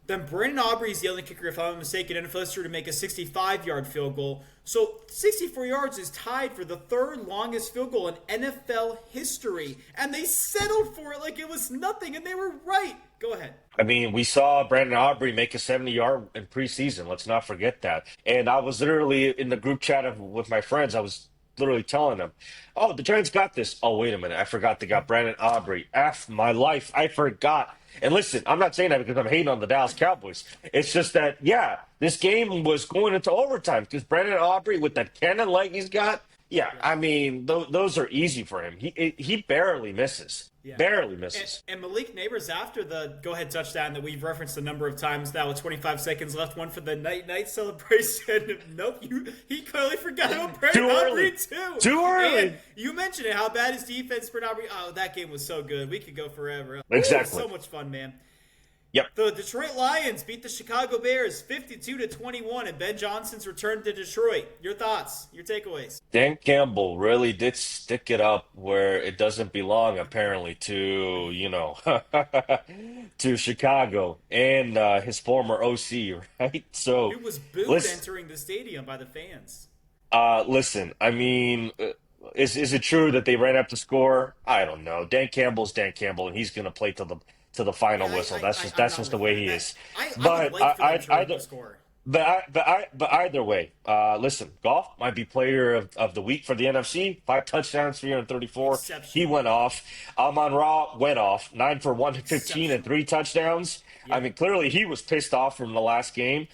then Brandon Aubrey is the only kicker, if I'm not mistaken, NFL history to make a 65-yard field goal. So 64 yards is tied for the third longest field goal in NFL history. And they settled for it like it was nothing, and they were right. Go ahead. I mean, we saw Brandon Aubrey make a 70-yard in preseason. Let's not forget that. And I was literally in the group chat with my friends. I was literally telling them, "Oh, the Giants got this." Oh, wait a minute, I forgot they got Brandon Aubrey. F my life, I forgot. And listen, I'm not saying that because I'm hating on the Dallas Cowboys. It's just that, yeah, this game was going into overtime because Brandon Aubrey, with that cannon leg he's got, yeah, Yeah. I mean, those are easy for him. He barely misses. Yeah. Barely misses. And Malik Neighbors, after the go-ahead touchdown that we've referenced a number of times now with 25 seconds left, one for the night celebration. Nope, he clearly forgot about Brandon Aubrey too. Too early. And you mentioned it, how bad his defense for Aubrey. Oh, that game was so good. We could go forever. Exactly. Ooh, so much fun, man. Yep. The Detroit Lions beat the Chicago Bears 52-21, and Ben Johnson's return to Detroit. Your thoughts, your takeaways? Dan Campbell really did stick it up where it doesn't belong, apparently, to, to Chicago and his former OC, right? So, He was booed listen, entering the stadium by the fans. listen, I mean, is it true that they ran up the score? I don't know. Dan Campbell's Dan Campbell, and he's going to play to the final Yeah, whistle. I'm That's not just the with way that. he is. I would But like for them to run either the score. but either way, listen, Goff might be player of the week for the NFC. 5 touchdowns, 334. He Exceptional. went off. Amon-Ra went off. 9 for 115 and Exceptional. 3 touchdowns. I Yeah. mean, clearly he was pissed off from the last game.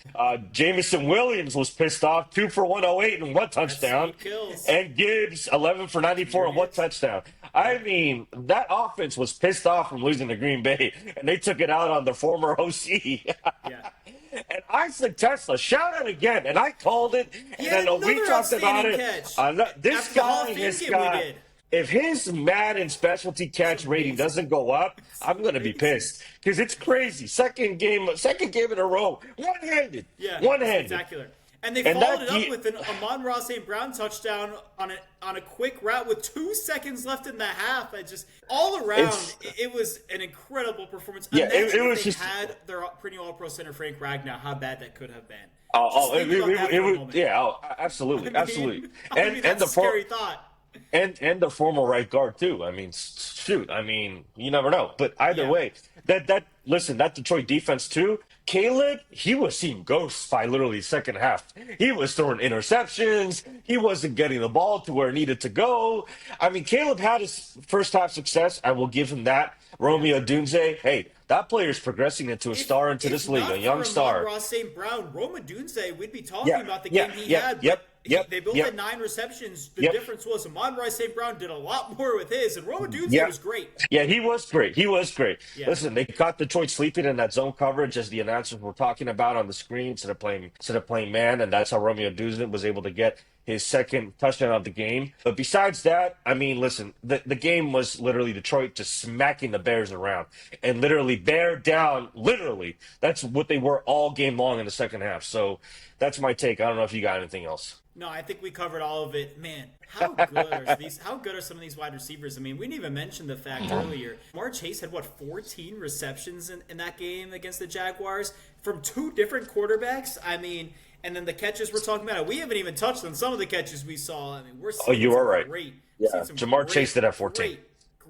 Jamison Williams was pissed off. 2 for 108 and 1 touchdown. 8 kills. And Gibbs, 11 for 94 and 1 touchdown. I mean, that offense was pissed off from losing to Green Bay, and they took it out on their former OC. Yeah. And Isaac Tesla, shout out again, and I called it, and had then we another talked about outstanding it. catch. This After the Hall of guy, Fame this game we guy, did. if his Madden specialty catch rating doesn't go up, I'm gonna be pissed because it's crazy. Second game in a row, one-handed, Yeah, one-handed. spectacular. And they And followed that it up he- with an Amon-Ra St. Brown touchdown on a quick route with 2 seconds left in the half. I just all around It's- it was an incredible performance. Yeah, Imagine it if was they just- had their perennial All-Pro center Frank Ragnow, how bad that could have been. Oh, Just think about that for a moment. yeah, absolutely, absolutely. I mean, that's a scary thought. And the former right guard too. I mean, shoot. I mean, you never know. But either Yeah. way, that Detroit defense too. Caleb, he was seeing ghosts by literally second half. He was throwing interceptions. He wasn't getting the ball to where it needed to go. I mean, Caleb had his first half success. I will give him that. Romeo Dunze, hey, that player's progressing into a star into this league, a young star. Ross St. Brown, Roma Dunze, we'd be talking Yeah, about the yeah, game he yeah, had. yep, but yep, they both yep. had 9 receptions. The Yep. difference was Amon-Ra St. Brown did a lot more with his, and Roma Dunze Yeah. was great. Yeah, he was great. He was great. Yeah. Listen, they caught Detroit sleeping in that zone coverage as the announcers were talking about on the screen instead of playing man, and that's how Romeo Duzin was able to get his second touchdown of the game. But besides that, I mean, listen, the game was literally Detroit just smacking the Bears around and literally bear down. Literally, that's what they were all game long in the second half. So that's my take. I don't know if you got anything else. No, I think we covered all of it. Man, how good are some of these wide receivers? I mean, we didn't even mention the fact earlier. Jamar Chase had 14 receptions in that game against the Jaguars from 2 different quarterbacks. I mean, and then the catches we're talking about, we haven't even touched on some of the catches we saw. I mean, we're seeing you are right. great. Yeah, seeing some Jamar Chase did have 14.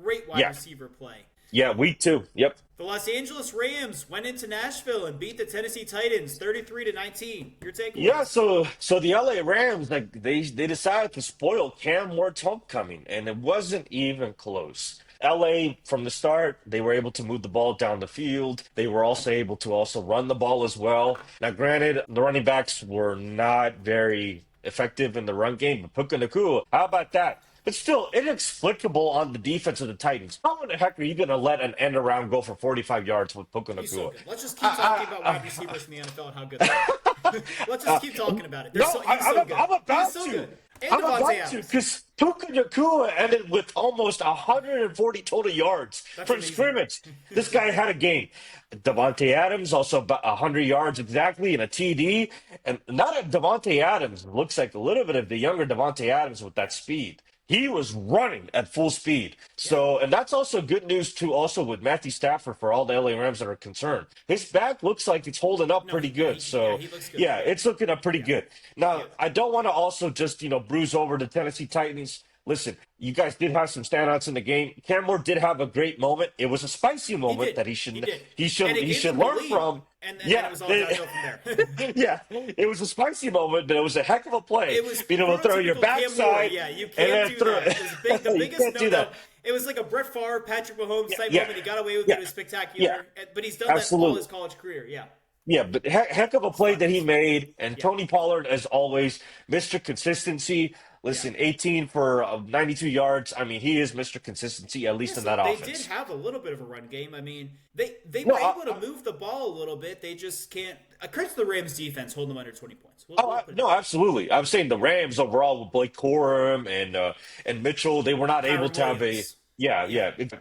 Great wide Yeah. receiver play. Yeah, week 2. Yep. The Los Angeles Rams went into Nashville and beat the Tennessee Titans 33-19. Your takeaway? Yeah, so the LA Rams, like they decided to spoil Cam Ward's homecoming, and it wasn't even close. LA from the start, they were able to move the ball down the field. They were also able to run the ball as well. Now, granted, the running backs were not very effective in the run game, but Puka Nacua, how about that? But still, inexplicable on the defense of the Titans. How in the heck are you going to let an end around go for 45 yards with Puka He's so Nacua? good. Let's just keep talking about wide receivers in the NFL and how good they are. Let's just keep talking about it. He's so good. I'm about He's so to. good. And I'm Devontae about to, Adams. because Puka Nacua ended with almost 140 total yards That's from amazing. scrimmage. This guy had a game. Devontae Adams also about 100 yards exactly and a TD. And not a Devontae Adams. Looks like a little bit of the younger Devontae Adams with that speed. He was running at full speed. So, and that's also good news too, also with Matthew Stafford for all the LA Rams that are concerned. His back looks like it's holding up pretty good. So, he looks good. yeah, it's looking up pretty good. Now, I don't want to also just, bruise over the Tennessee Titans. listen, you guys did have some standouts in the game. Cam Moore did have a great moment. It was a spicy He moment did. that He did. And it he gave should them the learn lead. from. And then Yeah, it was all downhill from there. yeah, it was a spicy moment, but it was a heck of a play. It was Being able to throw your prototypical Cam Moore. backside Yeah, you and can't then do throw. that. It was the You biggest can't do no-no. that. It was like a Brett Favre, Patrick Mahomes type Yeah, moment. He got away with yeah, it. It was spectacular. But he's done that all absolutely. his college career. Yeah. Yeah, but heck of a play that he made. And Yeah. Tony Pollard, as always, Mr. Consistency. Listen, 18 for 92 yards. I mean, he is Mr. Consistency, at least in that They offense. did have a little bit of a run game. I mean, they No, were able to move the ball a little bit. They just can't. Credit to the Rams defense holding them under 20 points. We'll put it No, absolutely. I'm saying the Rams overall with Blake Corum and Mitchell, they were not able Kyron to have a Williams.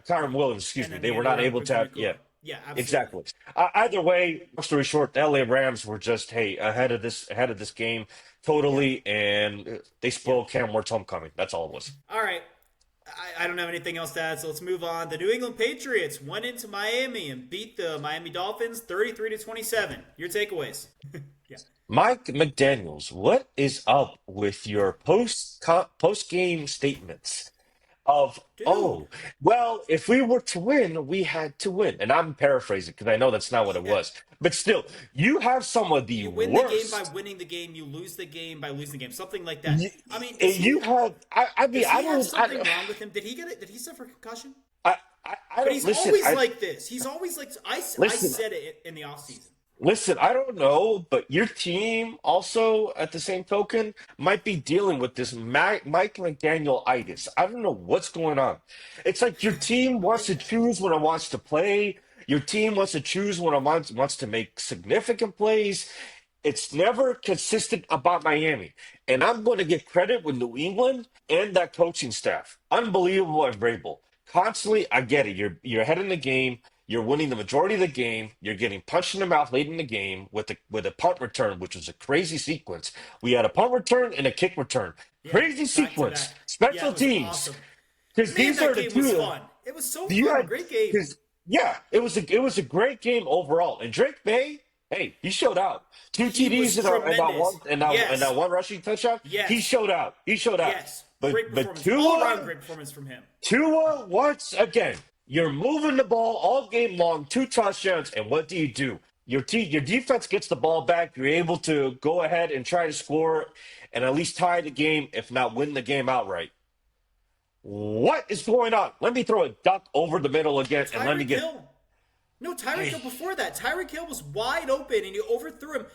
Kyron Williams, excuse And me, then they the were other not able to have Yeah, absolutely. exactly. Either way, long story short, the LA Rams were just ahead of this game totally, and they spoiled Cam Ward's homecoming. That's all it was. All right. I don't have anything else to add, so let's move on. The New England Patriots went into Miami and beat the Miami Dolphins 33-27. Your takeaways? Yeah. Mike McDaniels, what is up with your post game statements? Of Dude. well, if we were to win, we had to win, and I'm paraphrasing because I know that's not what it was, but still, you have some of the You win worst. the game by winning the game. You lose the game by losing the game. Something like that. You, I mean, and you have. I mean, does he I have don't. something wrong with him? Did he get it? Did he suffer concussion? I But don't he's listen. always like this. He's always like I Listen. said it in the offseason. Listen, I don't know, but your team also, at the same token, might be dealing with this Mike McDaniel-itis. I don't know what's going on. It's like your team wants to choose when it wants to play. Your team wants to choose when it wants to make significant plays. It's never consistent about Miami. And I'm going to give credit with New England and that coaching staff. Unbelievable at Vrabel. Constantly, I get it. You're ahead in the game. You're winning the majority of the game. You're getting punched in the mouth late in the game with a punt return, which was a crazy sequence. We had a punt return and a kick return. Yeah, Crazy back to sequence. back. Yeah, Special it was teams. awesome. Because Man, these are that the game two. was fun. It was so You fun. had, Great game. yeah, it was a great game overall. And Drake May, hey, he showed out. Two He was TDs and tremendous. that one rushing touchdown. Yes. He showed out. Yes. Great But performance. Tua, All-around great performance from him. Tua, once again, you're moving the ball all game long, 2 touchdowns, and what do? Your defense gets the ball back. You're able to go ahead and try to score and at least tie the game, if not win the game outright. What is going on? Let me throw a duck over the middle again, and let me Tyreek get. Hill. No, Tyreek Hill before that. Tyreek Hill was wide open, and he overthrew him.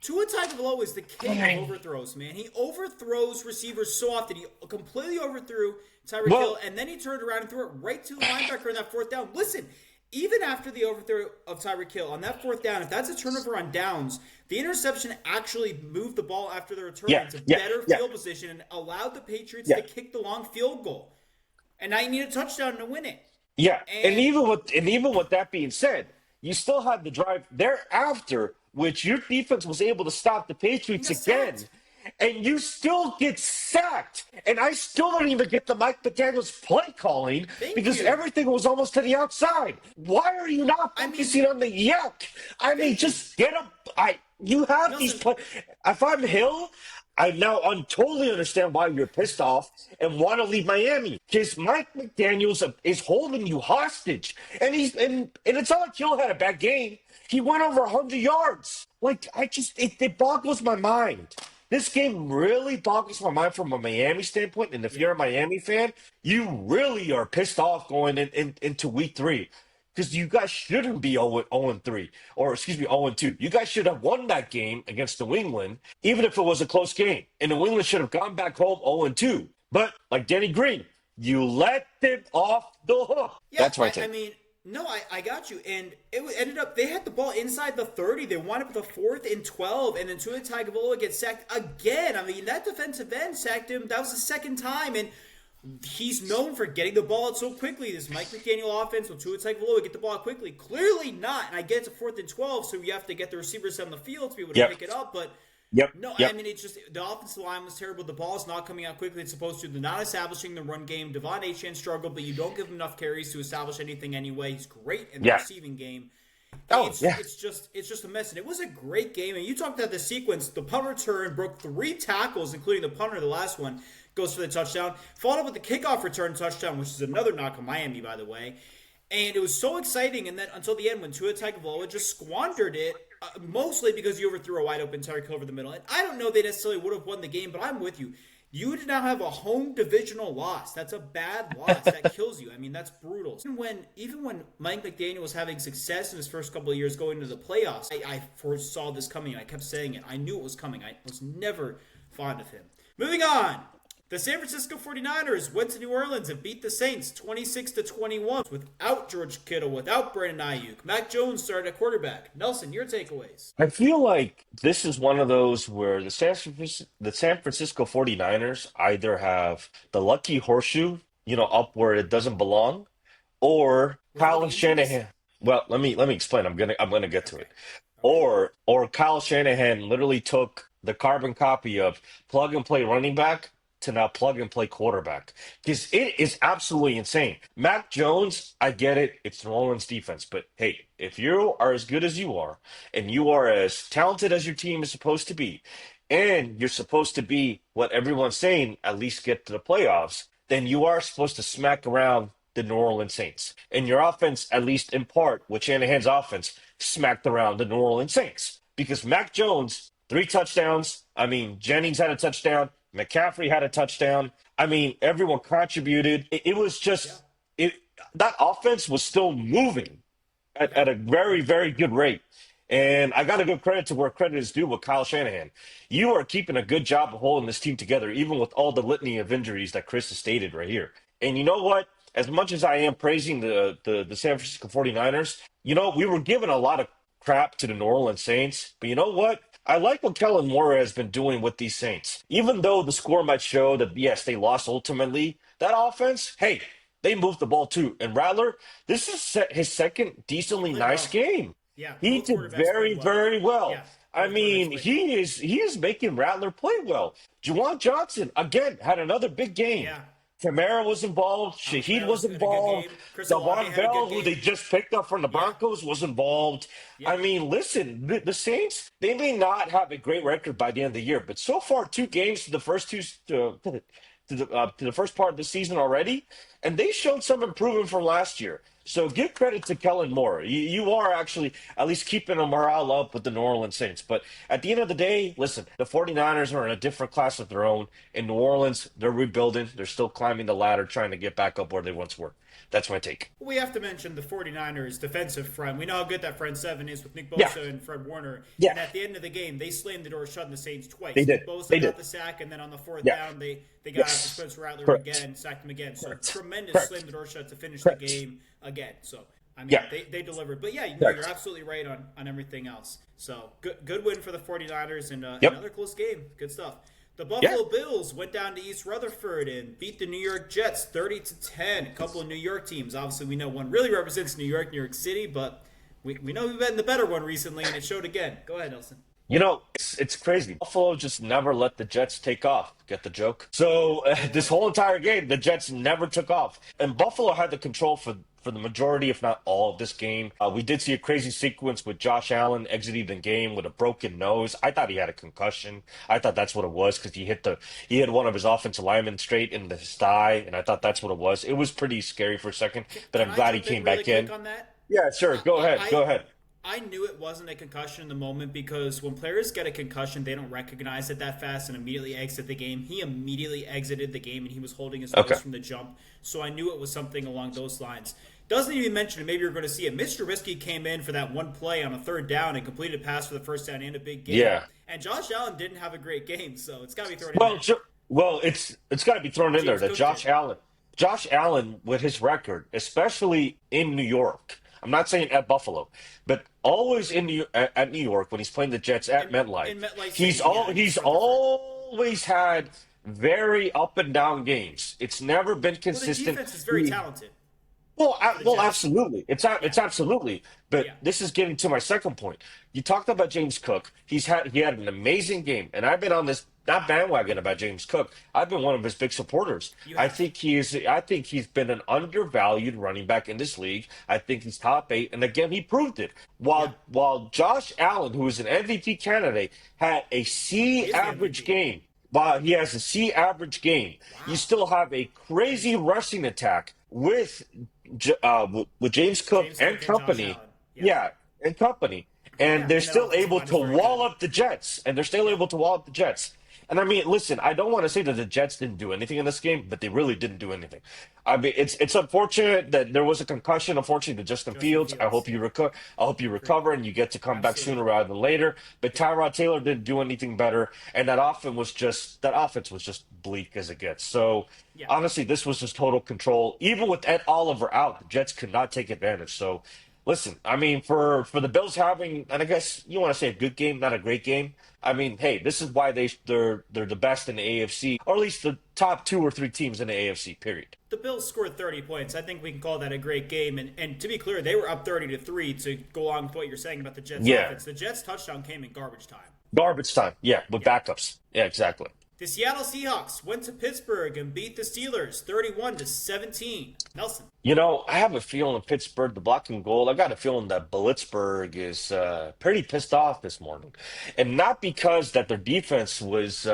Tua Tagovailoa is the king of overthrows, man. He overthrows receivers so often. He completely overthrew Tyreek Hill, and then he turned around and threw it right to the linebacker on that 4th down. Listen, even after the overthrow of Tyreek Hill, on that 4th down, if that's a turnover on downs, the interception actually moved the ball after the return into better field position and allowed the Patriots to kick the long field goal. And now you need a touchdown to win it. Yeah, and even with that being said, you still had the drive thereafter, which your defense was able to stop the Patriots again, and you still get sacked. And I still don't even get the Mike McDaniel's play calling because everything was almost to the outside. Why are you not focusing on the yuck? I mean, just get up. You have these play. If I'm Hill, I now totally understand why you're pissed off and want to leave Miami because Mike McDaniels is holding you hostage, and it's not like Hill had a bad game. He went over 100 yards. Like it boggles my mind. This game really boggles my mind from a Miami standpoint. And if you're a Miami fan, you really are pissed off going into week 3. Because you guys shouldn't be 0-3, or excuse me, 0-2. You guys should have won that game against New England, even if it was a close game. And New England should have gone back home 0-2. But like Denny Green, you let them off the hook. Yeah, that's my take. I mean, no, I got you. And it ended up, they had the ball inside the 30. They wound up with a 4th and 12, and then Tua Tagovailoa gets sacked again. I mean, that defensive end sacked him. That was the 2nd time, and he's known for getting the ball out so quickly. This Mike McDaniel offense with Tua Tagovailoa get the ball out quickly. Clearly not. And I get it's a 4th and 12, so you have to get the receivers on the field to be able to pick it up. But I mean, it's just the offensive line was terrible. The ball is not coming out quickly. It's supposed to. They're not establishing the run game. Devon Achane struggled, but you don't give him enough carries to establish anything anyway. He's great in the receiving game. Oh, yeah. It's just a mess. And it was a great game. And you talked about the sequence. The punt return broke 3 tackles, including the punter. The last one goes for the touchdown. Followed up with the kickoff return touchdown, which is another knock on Miami, by the way. And it was so exciting. And then until the end, when Tua Tagovailoa just squandered it, mostly because you overthrew a wide open Tyreek Hill over the middle. And I don't know they necessarily would have won the game, but I'm with you. You did now have a home divisional loss. That's a bad loss. That kills you. I mean, that's brutal. Even when Mike McDaniel was having success in his first couple of years going into the playoffs, I foresaw this coming. I kept saying it. I knew it was coming. I was never fond of him. Moving on. The San Francisco 49ers went to New Orleans and beat the Saints 26-21 without George Kittle, without Brandon Ayuk. Mac Jones started at quarterback. Nelson, your takeaways. I feel like this is one of those where the San Francisco 49ers either have the lucky horseshoe, up where it doesn't belong, or With all Kyle the injuries? Shanahan. Well, let me explain. I'm gonna get to Okay. it. Okay. Or Kyle Shanahan literally took the carbon copy of plug and play running back to now plug and play quarterback. Because it is absolutely insane. Mac Jones, I get it. It's New Orleans defense. But hey, if you are as good as you are, and you are as talented as your team is supposed to be, and you're supposed to be what everyone's saying, at least get to the playoffs, then you are supposed to smack around the New Orleans Saints. And your offense, at least in part, with Shanahan's offense, smacked around the New Orleans Saints. Because Mac Jones, 3 touchdowns. I mean, Jennings had a touchdown. McCaffrey had a touchdown. I mean, everyone contributed. It was Yeah. just that offense was still moving Yeah. at a very, very good rate. And I got to give credit to where credit is due with Kyle Shanahan. You are keeping a good job of holding this team together, even with all the litany of injuries that Chris has stated right here. And you know what? As much as I am praising the San Francisco 49ers, we were given a lot of crap to the New Orleans Saints. But you know what? I like what Kellen Moore has been doing with these Saints. Even though the score might show that, yes, they lost ultimately, that offense, hey, they moved the ball too. And Rattler, this is his second He decently played nice well. game. Yeah. He Both did quarterbacks very, played well. very well. Yeah. I Both quarterbacks mean, played well. he is making Rattler play well. Juwan Johnson, again, had another big game. Yeah. Kamara was involved. Alvin Shahid Kamara's was had a good involved. game. Chris Olave Davon had a good Bell, who they game. just picked up from the Yeah. Broncos, was involved. Yeah. I mean, listen, the Saints, they may not have a great record by the end of the year, but so far, 2 games to the first to the first part of the season already, and they showed some improvement from last year. So give credit to Kellen Moore. You are actually at least keeping a morale up with the New Orleans Saints. But at the end of the day, listen, the 49ers are in a different class of their own. In New Orleans, they're rebuilding. They're still climbing the ladder, trying to get back up where they once were. That's my take. We have to mention the 49ers defensive front. We know how good that front seven is with Nick Yeah, Bosa and Fred Warner. yeah, And at the end of the game, they slammed the door shut on the Saints they twice. did. Nick Bosa They got did. the sack, and then on the fourth Yeah. down, they got after Yes. Spencer Rattler Correct. again, sacked him again. So Correct. tremendous Correct. slam the door shut to finish the Correct. game again. So I mean, Yeah. they delivered. But yeah, you're Correct. absolutely right on everything else. So good win for the 49ers and Yep. another close game. Good stuff. The Yeah. Buffalo Bills went down to East Rutherford and beat the New York Jets 30-10. A couple of New York teams. Obviously, we know one really represents New York City, but we know we've been the better one recently, and it showed again. Go ahead, Nelson. It's crazy. Buffalo just never let the Jets take off. Get the joke? So this whole entire game, the Jets never took off, and Buffalo had the control for the majority, if not all, of this game. We did see a crazy sequence with Josh Allen exiting the game with a broken nose. I thought he had a concussion. I thought that's what it was because he hit one of his offensive linemen straight in his thigh, and I thought that's what it was. It was pretty scary for a second, but Can I'm I glad he jump in came really back quick in. on that? Yeah, sure. Go ahead. Go ahead. I knew it wasn't a concussion in the moment because when players get a concussion, they don't recognize it that fast and immediately exit the game. He immediately exited the game and he was holding his Okay. nose from the jump, so I knew it was something along those lines. Doesn't even mention it. Maybe you're going to see it. Mr. Trubisky came in for that one play on a third down and completed a pass for the first down and a big game. Yeah. And Josh Allen didn't have a great game, so it's got to be thrown in Well, there. it's got to be thrown in there James that Cook Josh Allen with his record, especially in New York. I'm not saying at Buffalo, but always at New York when he's playing the Jets at MetLife. in MetLife He's Stadium, all yeah, he's Rutherford. always had very up and down games. It's never been Well, the consistent. defense is very talented for the Well, Jets. absolutely. It's absolutely. But Yeah. this is getting to my second point. You talked about James Cook. He had an amazing game, and I've been on this not bandwagon about James Cook. I've been one of his big supporters. You have. I think he's been an undervalued running back in this league. I think he's top 8, and again, he proved it. Yeah. While Josh Allen, who is an MVP candidate, had a He C is the average MVP. game. While he has a C average game, you Wow. still have a crazy rushing attack with James Cook James and Cook and Josh company. Allen. Yeah. Yeah, and company. And Yeah. they're And that still offensive able line to is very wall good. up the Jets. And they're still Yeah. able to wall up the Jets. And I mean, listen, I don't want to say that the Jets didn't do anything in this game, but they really didn't do anything. I mean, it's unfortunate that there was a concussion, unfortunately, to Justin Justin Fields. Fields. Yeah. I hope you Agreed. recover and you get to come back Absolutely. sooner rather than later. But Yeah. Tyrod Taylor didn't do anything better, and that offense was just bleak as it gets. So Yeah. honestly, this was just total control. Even with Ed Oliver out, the Jets could not take advantage. So listen, I mean, for the Bills having, and I guess you want to say a good game, not a great game. I mean, hey, this is why they're the best in the AFC, or at least the top 2 or 3 teams in the AFC. Period. The Bills scored 30 points. I think we can call that a great game. And to be clear, they were up 30-3 to go along with what you're saying about the Jets Yeah, offense. The Jets touchdown came in garbage time. garbage time. Yeah, with Yeah. backups. Yeah, exactly. The Seattle Seahawks went to Pittsburgh and beat the Steelers 31-17. Nelson. I have a feeling Pittsburgh, the black and gold. I got a feeling that Blitzburg is pretty pissed off this morning, and not because that their defense was.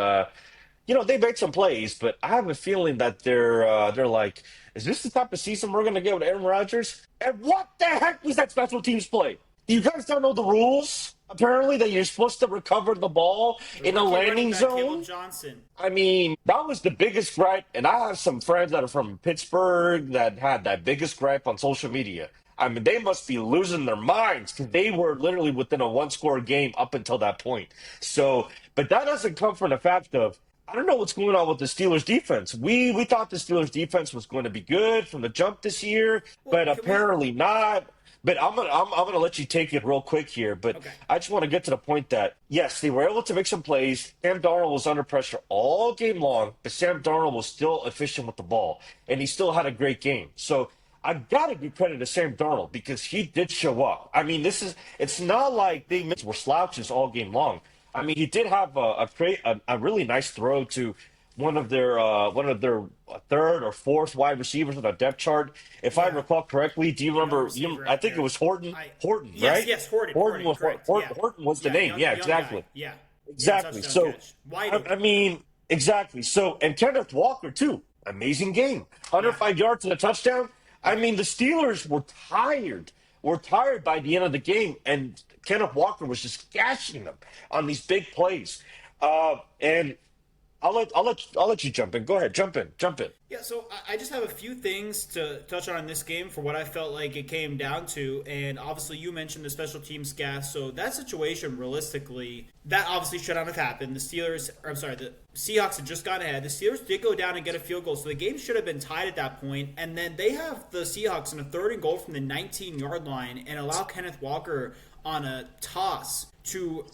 They made some plays, but I have a feeling that they're like, is this the type of season we're gonna get with Aaron Rodgers? And what the heck was that special teams play? You guys don't know the rules. Apparently, that you're supposed to recover the ball The in a rookie running landing back, Caleb zone. Johnson. I mean, that was the biggest gripe, and I have some friends that are from Pittsburgh that had that biggest gripe on social media. I mean, they must be losing their minds because they were literally within a one-score game up until that point. So, but that doesn't come from the fact of I don't know what's going on with the Steelers defense. We thought the Steelers defense was going to be good from the jump this year, Well, but can we? apparently not. But I'm gonna let you take it real quick here. But Okay. I just want to get to the point that yes, they were able to make some plays. Sam Darnold was under pressure all game long, but Sam Darnold was still efficient with the ball, and he still had a great game. So I gotta give credit to Sam Darnold because he did show up. I mean, it's not like they were slouches all game long. I mean, he did have a really nice throw to one of their third or fourth wide receivers on the depth chart. If I Yeah. recall correctly, do you Young remember? receiver I out think it there. was Horton. I Horton, Yes, right? yes, Horton. Horton was Correct. Yeah. Horton was the Yeah, name. Yeah, young exactly, guy. Yeah. He had a exactly. touchdown So, catch. Wide I open. mean, exactly. So, and Kenneth Walker too, amazing game, Yeah. 105 yards and a touchdown. I mean, the Steelers were tired. Were tired by the end of the game, and Kenneth Walker was just gashing them on these big plays. And I'll let you jump in. Go ahead, jump in. Yeah, so I just have a few things to touch on in this game for what I felt like it came down to. And obviously, you mentioned the special teams gas. So that situation, realistically, that obviously should not have happened. The Seahawks had just gone ahead. The Steelers did go down and get a field goal. So the game should have been tied at that point. And then they have the Seahawks in a 3rd and goal from the 19-yard line and allow Kenneth Walker on a toss to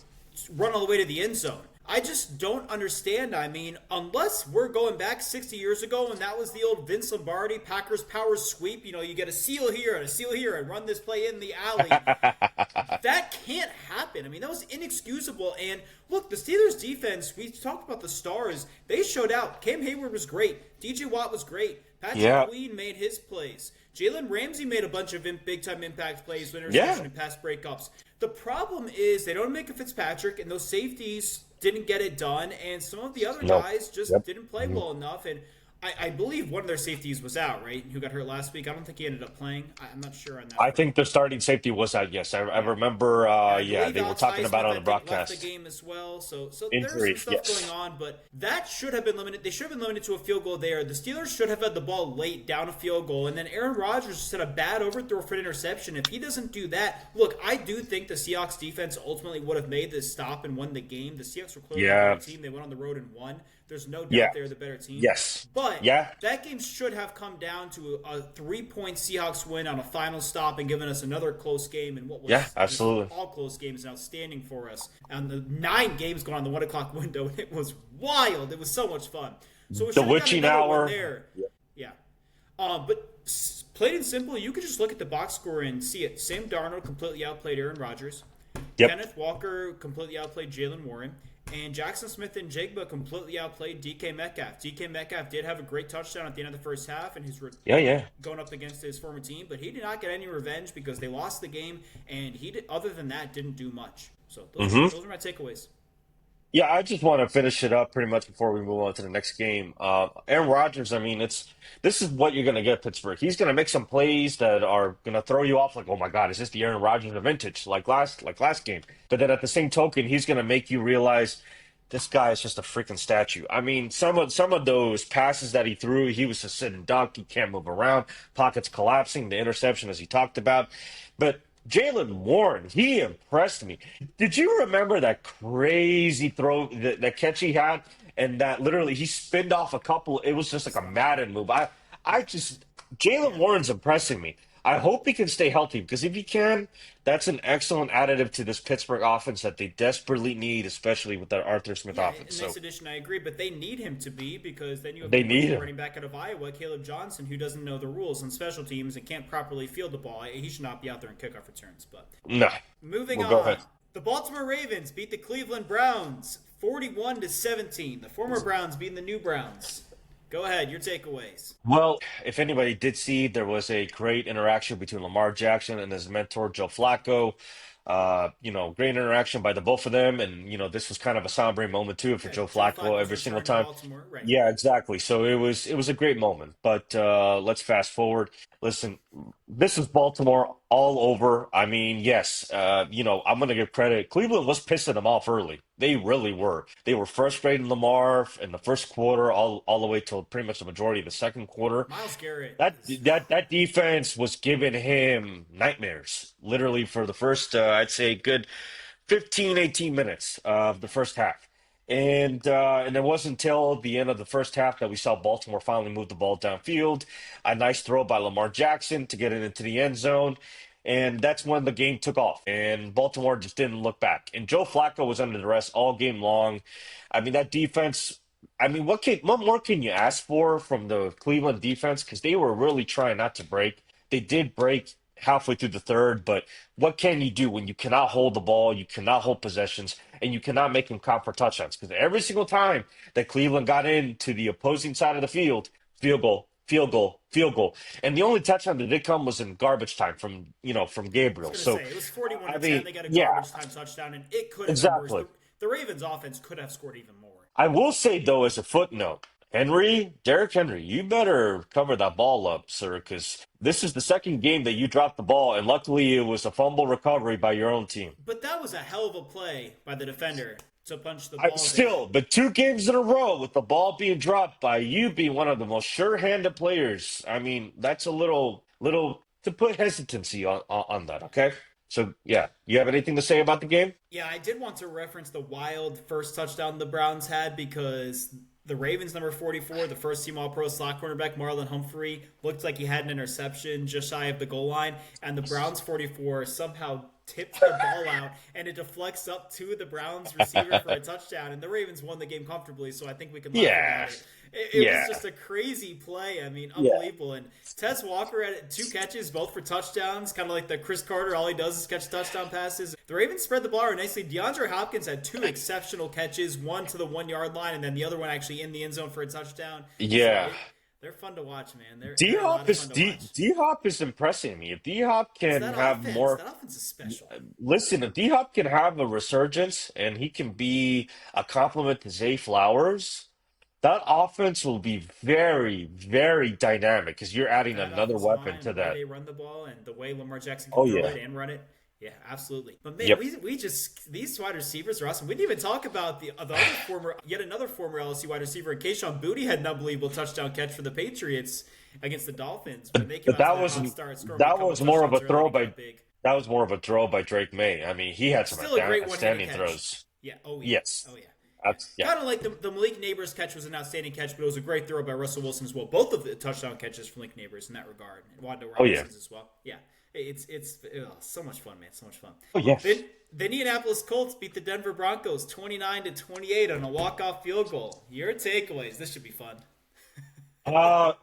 run all the way to the end zone. I just don't understand. I mean, unless we're going back 60 years ago and that was the old Vince Lombardi Packers power sweep, you get a seal here and a seal here and run this play in the alley. That can't happen. I mean, that was inexcusable. And look, the Steelers defense, we talked about the stars. They showed out. Cam Hayward was great. DJ Watt was great. Patrick Yeah, Queen made his plays. Jalen Ramsey made a bunch of big-time impact plays with yeah, interception and pass breakups. The problem is they don't make a Fitzpatrick, and those safeties didn't get it done, and some of the other no, guys just yep. didn't play well enough. And I believe one of their safeties was out, right? Who got hurt last week. I don't think he ended up playing. I'm not sure on that I part. think the starting safety was out. Yes, I Yeah. remember. And I Yeah, believe they were Alex talking about it Highsmith, on I the think, left the broadcast. game as well. So there's some Injury. stuff Yes. going on, but that should have been limited. They should have been limited to a field goal there. The Steelers should have had the ball late down a field goal, and then Aaron Rodgers just had a bad overthrow for an interception. If he doesn't do that, look, I do think the Seahawks defense ultimately would have made this stop and won the game. The Seahawks were clearly the Yeah. better team. They went on the road and won. There's no Yeah. doubt they're the better team. Yes. But Yeah. that game should have come down to a 3-point Seahawks win on a final stop and given us another close game. And what was Yeah. Absolutely. all close games and outstanding for us. And the 9 games going on the 1 o'clock window. It was wild. It was so much fun. So The it should have gotten witching another one hour. there. Yeah. But plain and simple, you could just look at the box score and see it. Sam Darnold completely outplayed Aaron Rodgers. Yep. Kenneth Walker completely outplayed Jalen Warren. And Jackson Smith and Jigba completely outplayed DK Metcalf. DK Metcalf did have a great touchdown at the end of the first half, and he's going up against his former team, but he did not get any revenge because they lost the game, and he did, other than that, didn't do much. So those are my takeaways. Yeah, I just want to finish it up pretty much before we move on to the next game. Aaron Rodgers, I mean, this is what you're going to get, Pittsburgh. He's going to make some plays that are going to throw you off, like, oh my God, is this the Aaron Rodgers of vintage, like last game? But then at the same token, he's going to make you realize this guy is just a freaking statue. I mean, some of those passes that he threw, he was a sitting duck. He can't move around. Pockets collapsing. The interception, as he talked about, but. Jalen Warren, he impressed me. Did you remember that crazy throw, that catch he had, and that literally he spinned off a couple? It was just like a Madden move. Jalen Warren's impressing me. I hope he can stay healthy because if he can, that's an excellent additive to this Pittsburgh offense that they desperately need, especially with that Arthur Smith offense. In this edition, I agree, but they need him to be because then you have they need him. Running back out of Iowa, Caleb Johnson, who doesn't know the rules on special teams and can't properly field the ball. He should not be out there in kickoff returns. But no. Moving on, go ahead. The Baltimore Ravens beat the Cleveland Browns 41-17. The former Browns beating the new Browns. Go ahead, your takeaways. Well, if anybody did see, there was a great interaction between Lamar Jackson and his mentor, Joe Flacco. Great interaction by the both of them. And, this was kind of a sombering moment, too, for Joe Flacco every single time. Right. Yeah, exactly. So it was a great moment. But let's fast forward. Listen, this is Baltimore all over. I mean, yes, I'm going to give credit. Cleveland was pissing them off early. They really were. They were frustrating Lamar in the first quarter, all the way till pretty much the majority of the second quarter. Myles Garrett. That defense was giving him nightmares, literally for the first, I'd say, good 15, 18 minutes of the first half. And it wasn't until the end of the first half that we saw Baltimore finally move the ball downfield. A nice throw by Lamar Jackson to get it into the end zone. And that's when the game took off. And Baltimore just didn't look back. And Joe Flacco was under duress all game long. I mean, that defense, what more can you ask for from the Cleveland defense? Because they were really trying not to break. They did break halfway through the third, but what can you do when you cannot hold the ball, you cannot hold possessions, and you cannot make them count for touchdowns? Because every single time that Cleveland got into the opposing side of the field, field goal, field goal, field goal. And the only touchdown that did come was in garbage time from Gabriel. So it was 41-10. They got a garbage time touchdown, and it could have been worse. The Ravens' offense could have scored even more. I will say, though, as a footnote, Derrick Henry, you better cover that ball up, sir, because this is the second game that you dropped the ball, and luckily it was a fumble recovery by your own team. But that was a hell of a play by the defender to punch the ball. But 2 games in a row with the ball being dropped by you being one of the most sure-handed players, I mean, that's a little to put hesitancy on that, okay? So, yeah, you have anything to say about the game? Yeah, I did want to reference the wild first touchdown the Browns had because the Ravens, number 44, the first-team All-Pro slot cornerback, Marlon Humphrey, looked like he had an interception just shy of the goal line, and the Browns 44 somehow tips the ball out, and it deflects up to the Browns receiver for a touchdown, and the Ravens won the game comfortably, so I think we can laugh about it. It was just a crazy play. I mean, unbelievable. And Tess Walker had 2 catches, both for touchdowns, kind of like the Chris Carter. All he does is catch touchdown passes. The Ravens spread the ball around nicely. DeAndre Hopkins had 2 exceptional catches, one to the 1-yard line, and then the other one actually in the end zone for a touchdown. Yeah. So they're fun to watch, man. D-Hop is impressing me. If D-Hop can have more... That offense is special. Listen, if D-Hop can have a resurgence and he can be a complement to Zay Flowers... that offense will be very, very dynamic because you're adding another weapon to that. The way they run the ball and the way Lamar Jackson can throw it and run it. Yeah, absolutely. But man, we just these wide receivers are awesome. We didn't even talk about yet another former LSU wide receiver, Kayshon Boutte had an unbelievable touchdown catch for the Patriots against the Dolphins. That was more of a throw by Drake May. I mean, he had some outstanding throws. Yeah. Oh yeah. Yes. Oh yeah. Yeah. Kind of like the Malik Neighbors catch was an outstanding catch, but it was a great throw by Russell Wilson as well. Both of the touchdown catches from Malik Neighbors in that regard. And Wanda Robinson's as well. Yeah. It's so much fun, man. So much fun. Oh, yeah. The Indianapolis Colts beat the Denver Broncos 29-28 on a walk-off field goal. Your takeaways. This should be fun.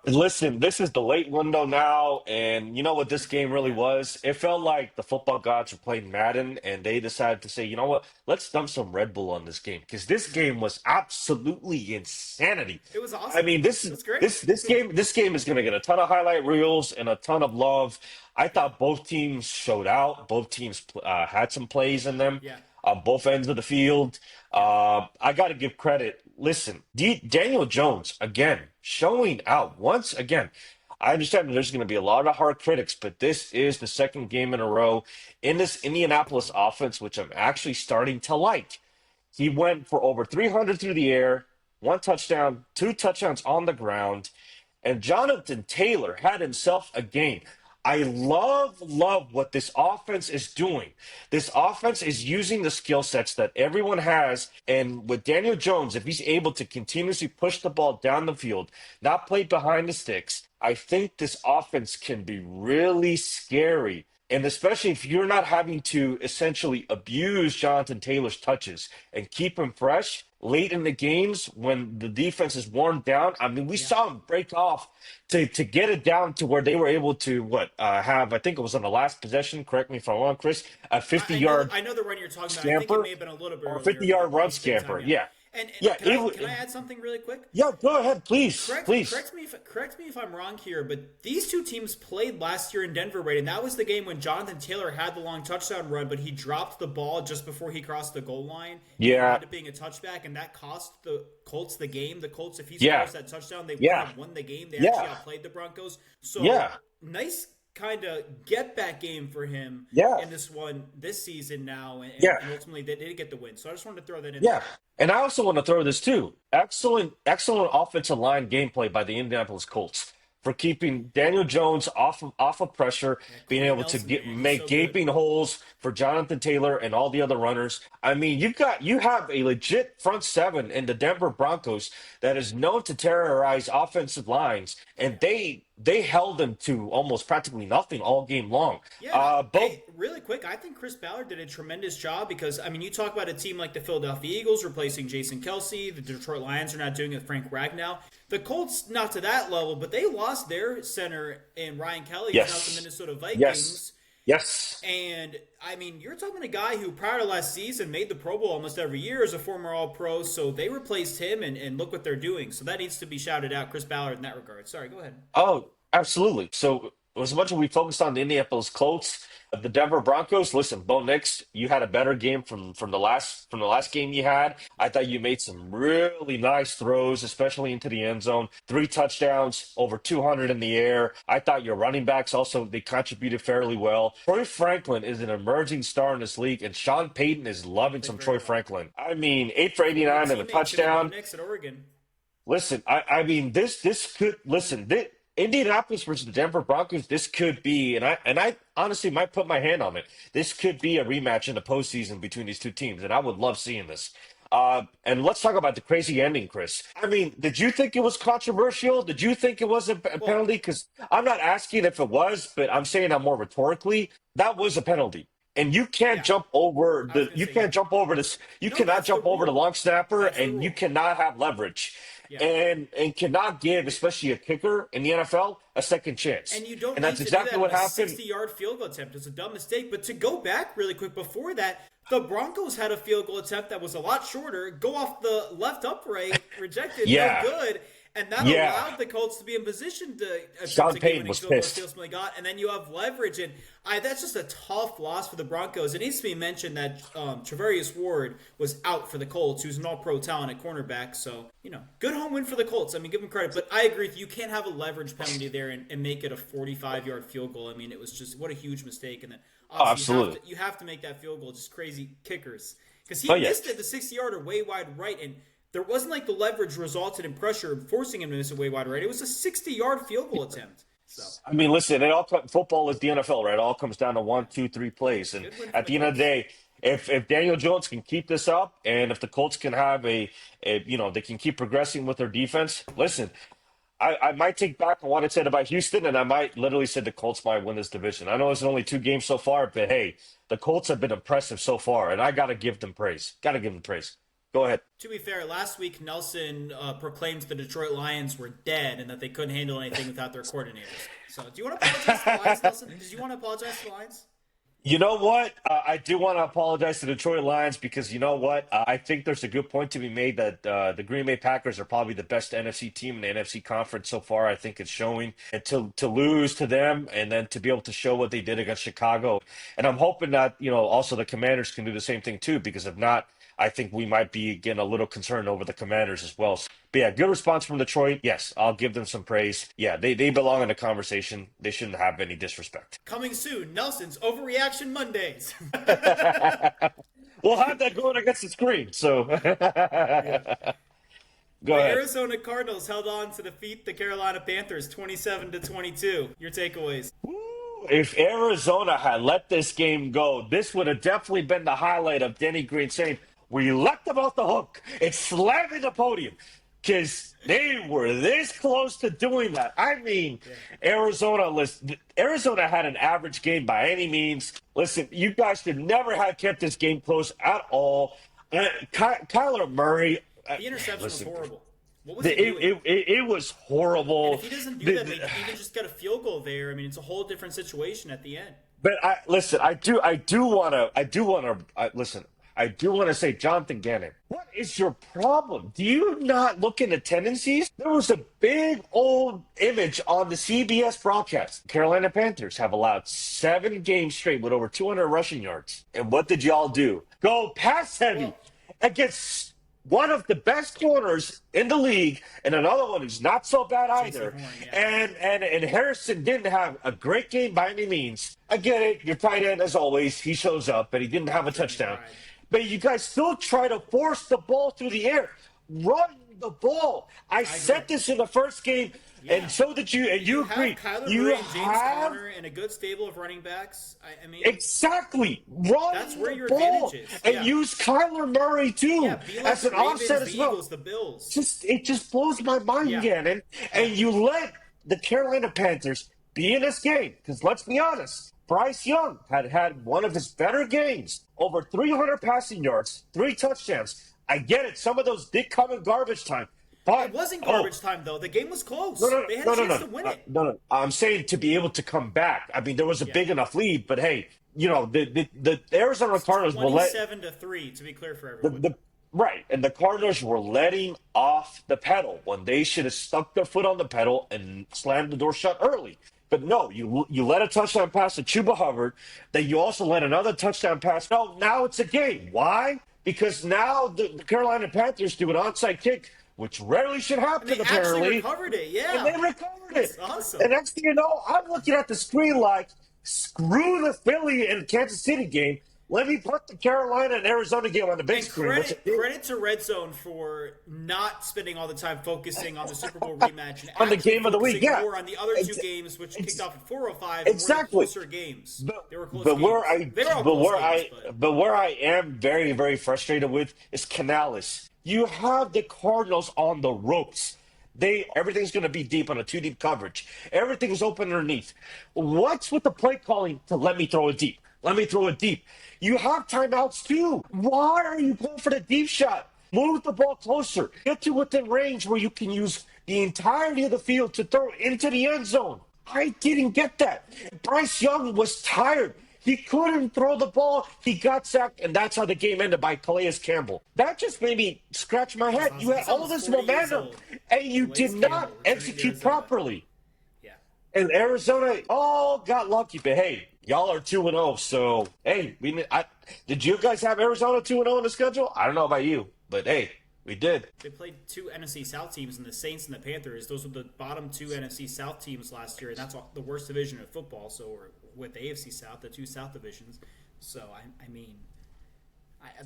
Listen, this is the late window now, and you know what this game really Yeah. was? It felt like the football gods were playing Madden, and they decided to say, you know what? Let's dump some Red Bull on this game because this game was absolutely insanity. It was I awesome. mean, It was great. this game is going to get a ton of highlight reels and a ton of love. I Yeah. thought both teams showed out. Both teams had some plays in them Yeah. on both ends of the field. Yeah. I got to give credit. Listen, Daniel Jones, again, showing out once again. I understand that there's going to be a lot of hard critics, but this is the second game in a row in this Indianapolis offense, which I'm actually starting to like. He went for over 300 through the air, one touchdown, two touchdowns on the ground, and Jonathan Taylor had himself a game. I love what this offense is doing. This offense is using the skill sets that everyone has. And with Daniel Jones, if he's able to continuously push the ball down the field, not play behind the sticks, I think this offense can be really scary. And especially if you're not having to essentially abuse Jonathan Taylor's touches and keep him fresh late in the games when the defense is worn down. I mean, we Yeah. saw him break off to get it down to where they were able to have, I think it was on the last possession, correct me if I'm wrong, Chris, a 50 yard I know the run you're talking about. I think it scamper may have been a little bit or a earlier, 50 but yard run around the same time. scamper. Yeah. Yeah. And Yeah, it was, can I add something really quick? yeah, go ahead, please. Please. Correct me if I'm wrong here, but these two teams played last year in Denver, right? And that was the game when Jonathan Taylor had the long touchdown run, but he dropped the ball just before he crossed the goal line, and it Yeah. ended up being a touchback, and that cost the Colts the game. The Colts, if he Yeah. scores that touchdown, they would Yeah. have won the game. They actually Yeah. outplayed the Broncos. So Yeah. nice kind of get back game for him Yeah. in this one this season now, Yeah. and ultimately they did get the win. So I just wanted to throw that in Yeah. there. And I also want to throw this too. Excellent offensive line gameplay by the Indianapolis Colts for keeping Daniel Jones off of pressure, Yeah, being Quentin able to Nelson, man, he's make so good. gaping holes for Jonathan Taylor and all the other runners. I mean, you have a legit front seven in the Denver Broncos that is known to terrorize offensive lines, and they held them to almost practically nothing all game long. Yeah, and Both hey, really quick, I think Chris Ballard did a tremendous job because, I mean, you talk about a team like the Philadelphia Eagles replacing Jason Kelsey, the Detroit Lions are not doing it with Frank Ragnow. The Colts, not to that level, but they lost their center in Ryan Kelly, who's now the yes, Minnesota yes, Vikings. yes, And, I mean, you're talking a guy who prior to last season made the Pro Bowl almost every year as a former All Pro, so they replaced him, and look what they're doing. So that needs to be shouted out, Chris Ballard, in that regard. Sorry, go ahead. oh, absolutely. So as much as we focused on the Indianapolis Colts, the Denver Broncos, listen, Bo Nix, you had a better game from the last game you had. I thought you made some really nice throws, especially into the end zone. Three touchdowns, over 200 in the air. I thought your running backs also they contributed fairly well. Troy Franklin is an emerging star in this league, and Sean Payton is loving Played some very Troy well. Franklin. I mean, 8 for Former 89 and a teammates, him and Bo touchdown. Nix at Oregon. Listen, I mean this could listen. Indianapolis versus the Denver Broncos. This could be, and I honestly might put my hand on it. This could be a rematch in the postseason between these two teams, and I would love seeing this. And let's talk about the crazy ending, Chris. I mean, did you think it was controversial? Did you think it was a Well, penalty? Because I'm not asking if it was, but I'm saying that more rhetorically. That was a penalty. And you can't yeah, jump over I was the gonna you say, yeah. can't jump over this you No, cannot that's the jump over the rule. long snapper That's the and you rule. cannot have leverage Yeah. and cannot give especially a kicker in the NFL a second chance. And you don't And need that's to do exactly that what on a happened. 60-yard field goal attempt. It's a dumb mistake. But to go back really quick before that, the Broncos had a field goal attempt that was a lot shorter, go off the left upright, rejected, no Yeah. good. And that Yeah. allowed the Colts to be in position to attempt Sean a Payton game-winning was field goal pissed. they ultimately got. And then you have leverage. And that's just a tough loss for the Broncos. It needs to be mentioned that Travarius Ward was out for the Colts, who's an all-pro talent at cornerback. So, good home win for the Colts. I mean, give them credit. But I agree with you. You can't have a leverage penalty there and make it a 45-yard field goal. I mean, it was just, what a huge mistake. And then, Oh, obviously, absolutely. you have to make that field goal. Just crazy kickers. Because he Oh yeah. missed it, the 60-yarder way wide right. And there wasn't like the leverage resulted in pressure forcing him to miss a way wide right. It was a 60-yard field goal attempt. So, I mean, listen, football is the NFL, right? It all comes down to one, two, three plays. And good win for at the the end of the Colts. day, if Daniel Jones can keep this up and if the Colts can have they can keep progressing with their defense, listen, I might take back what I said about Houston, and I might literally say the Colts might win this division. I know it's only 2 games so far, but hey, the Colts have been impressive so far, and I got to give them praise. Got to give them praise. Go ahead. To be fair, last week Nelson proclaimed the Detroit Lions were dead and that they couldn't handle anything without their coordinators. So, do you want to apologize to the Lions, Nelson? Did you want to apologize to the Lions? You know what? I do want to apologize to the Detroit Lions because you know what? I think there's a good point to be made that the Green Bay Packers are probably the best NFC team in the NFC conference so far. I think it's showing. And to lose to them and then to be able to show what they did against Chicago. And I'm hoping that, also the Commanders can do the same thing too, because if not, I think we might be getting a little concerned over the Commanders as well. But yeah, good response from Detroit. Yes, I'll give them some praise. Yeah, they belong in the conversation. They shouldn't have any disrespect. Coming soon, Nelson's Overreaction Mondays. We'll have that going against the screen. So Yeah. Go ahead. Arizona Cardinals held on to defeat the Carolina Panthers 27-22. Your takeaways. If Arizona had let this game go, this would have definitely been the highlight of Denny Green saying, "We let them off the hook." It's slamming the podium because they were this close to doing that. I mean, Arizona had an average game by any means. Listen, you guys should never have kept this game close at all. Kyler Murray. The interception was horrible. What was he doing? It was horrible. And if he doesn't do that, they even just get a field goal there. I mean, it's a whole different situation at the end. But I do want to say, Jonathan Gannon, what is your problem? Do you not look into tendencies? There was a big old image on the CBS broadcast. Carolina Panthers have allowed 7 games straight with over 200 rushing yards. And what did y'all do? Go pass heavy against one of the best corners in the league, and another one who's not so bad either. Horn, yeah. And Harrison didn't have a great game by any means. I get it. Your tight end, as always, he shows up, but he didn't have a touchdown. Right. But you guys still try to force the ball through the air. Run the ball. I said this in the first game, and so did you. And you agree. Kyler Murray and James Conner and a good stable of running backs. I mean, exactly. Run that's where the your ball advantage is. and use Kyler Murray too as an offset as well. The Bills. It just blows my mind, Gannon. And you let the Carolina Panthers be in this game because let's be honest. Bryce Young had one of his better games, over 300 passing yards, 3 touchdowns. I get it. Some of those did come in garbage time. But, it wasn't garbage time, though. The game was close. They had a chance to win it. No. I'm saying to be able to come back. I mean, there was a big enough lead, but hey, the Arizona Cardinals were 27-3, to be clear for everyone. Right, and the Cardinals were letting off the pedal when they should have stuck their foot on the pedal and slammed the door shut early. But no, you let a touchdown pass to Chuba Hubbard, then you also let another touchdown pass. No, now it's a game. Why? Because now the Carolina Panthers do an onside kick, which rarely should happen, and they apparently. Actually recovered it, yeah. And they recovered it. That's awesome. And next thing you know, I'm looking at the screen like, screw the Philly and Kansas City game. Let me put the Carolina and Arizona game on the big screen. Credit to Redzone for not spending all the time focusing on the Super Bowl rematch and on the game of the week, more on the other 2 games, which kicked off at 4:05. Exactly, were closer games. They were close games. But where I am very, very frustrated with is Canales. You have the Cardinals on the ropes. Everything's going to be deep on a 2 deep coverage. Everything's open underneath. What's with the play calling to let me throw it deep? Let me throw it deep. You have timeouts too. Why are you going for the deep shot? Move the ball closer. Get to within range where you can use the entirety of the field to throw into the end zone. I didn't get that. Bryce Young was tired. He couldn't throw the ball. He got sacked, and that's how the game ended by Calais Campbell. That just made me scratch my head. You had all this momentum, and you did not execute properly. Yeah. And Arizona all got lucky, but hey, y'all are 2-0, so hey, did you guys have Arizona 2-0 in the schedule? I don't know about you, but hey, we did. They played 2 NFC South teams, and the Saints and the Panthers. Those were the bottom 2 NFC South teams last year, and that's the worst division of football. So we're with the AFC South, the 2 South divisions. So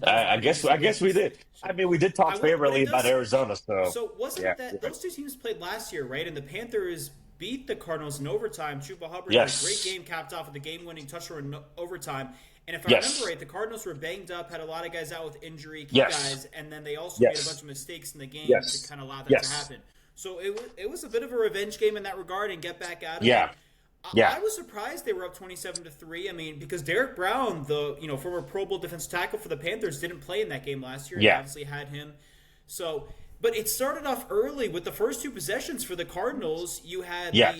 I guess we did. I mean, we did talk favorably about Arizona. So wasn't that those 2 teams played last year, right? And the Panthers beat the Cardinals in overtime. Chuba Hubbard had a great game, capped off with the game-winning touchdown in overtime. And if I remember right, the Cardinals were banged up, had a lot of guys out with injury, guys, and then they also made a bunch of mistakes in the game to kind of allow that to happen. So it was a bit of a revenge game in that regard and get back at it. Yeah. Yeah, I was surprised they were up 27-3. I mean, because Derek Brown, the former Pro Bowl defensive tackle for the Panthers, didn't play in that game last year. They yeah, obviously had him. So, but it started off early with the first two possessions for the Cardinals. You had yeah,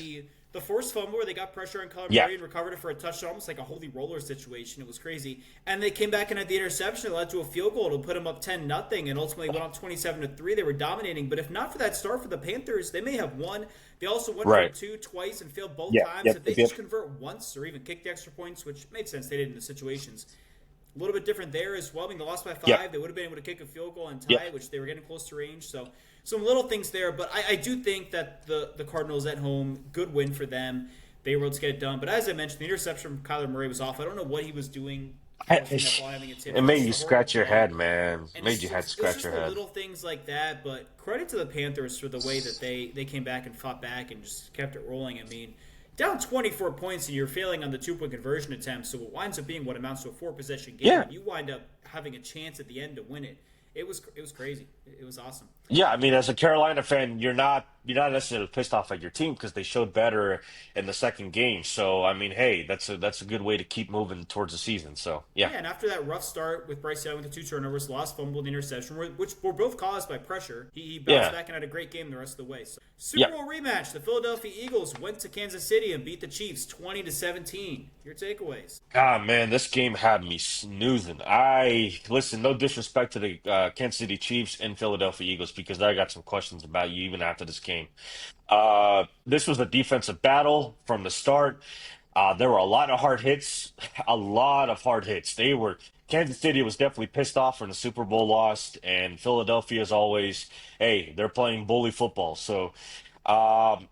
the forced fumble where they got pressure on Kyler yeah. Murray and recovered it for a touchdown, almost like a holy roller situation. It was crazy. And they came back and had the interception that led to a field goal to put them up 10-0 and ultimately went up 27-3. They were dominating. But if not for that start for the Panthers, they may have won. They also went for Right. two twice and failed both Yeah, times. yep, If they yep. just convert once or even kick the extra points, which made sense, they did in the situations. A little bit different there as well. I mean, they lost by 5. Yep, They would have been able to kick a field goal and tie, yep. which they were getting close to range. So some little things there. But I do think that the Cardinals at home, good win for them. They were able to get it done. But as I mentioned, the interception from Kyler Murray was off. I don't know what he was doing forcing that ball, having it tip. It It was made you just a horrible scratch your play. head, man. And Made you head it's scratch just your the head. little things like that. But credit to the Panthers for the way that they came back and fought back and just kept it rolling. I mean, down 24 points and you're failing on the 2-point conversion attempt, so it winds up being what amounts to a 4-possession game. Yeah. And you wind up having a chance at the end to win it. It was crazy. It was awesome. Yeah, I mean, as a Carolina fan, you're not necessarily pissed off at your team because they showed better in the second game. So, I mean, hey, that's a good way to keep moving towards the season. So, yeah, Yeah, and after that rough start with Bryce Young with the 2 turnovers, lost fumble, and interception, which were both caused by pressure, he bounced yeah, back and had a great game the rest of the way. So, yeah. Super Bowl rematch: the Philadelphia Eagles went to Kansas City and beat the Chiefs 20-17. Your takeaways? Ah, man, this game had me snoozing. I listen, no disrespect to the Kansas City Chiefs and Philadelphia Eagles because I got some questions about you even after this game. This was a defensive battle from the start. There were a lot of hard hits, a lot of hard hits. Kansas City was definitely pissed off from the Super Bowl loss, and Philadelphia is always, hey, they're playing bully football. So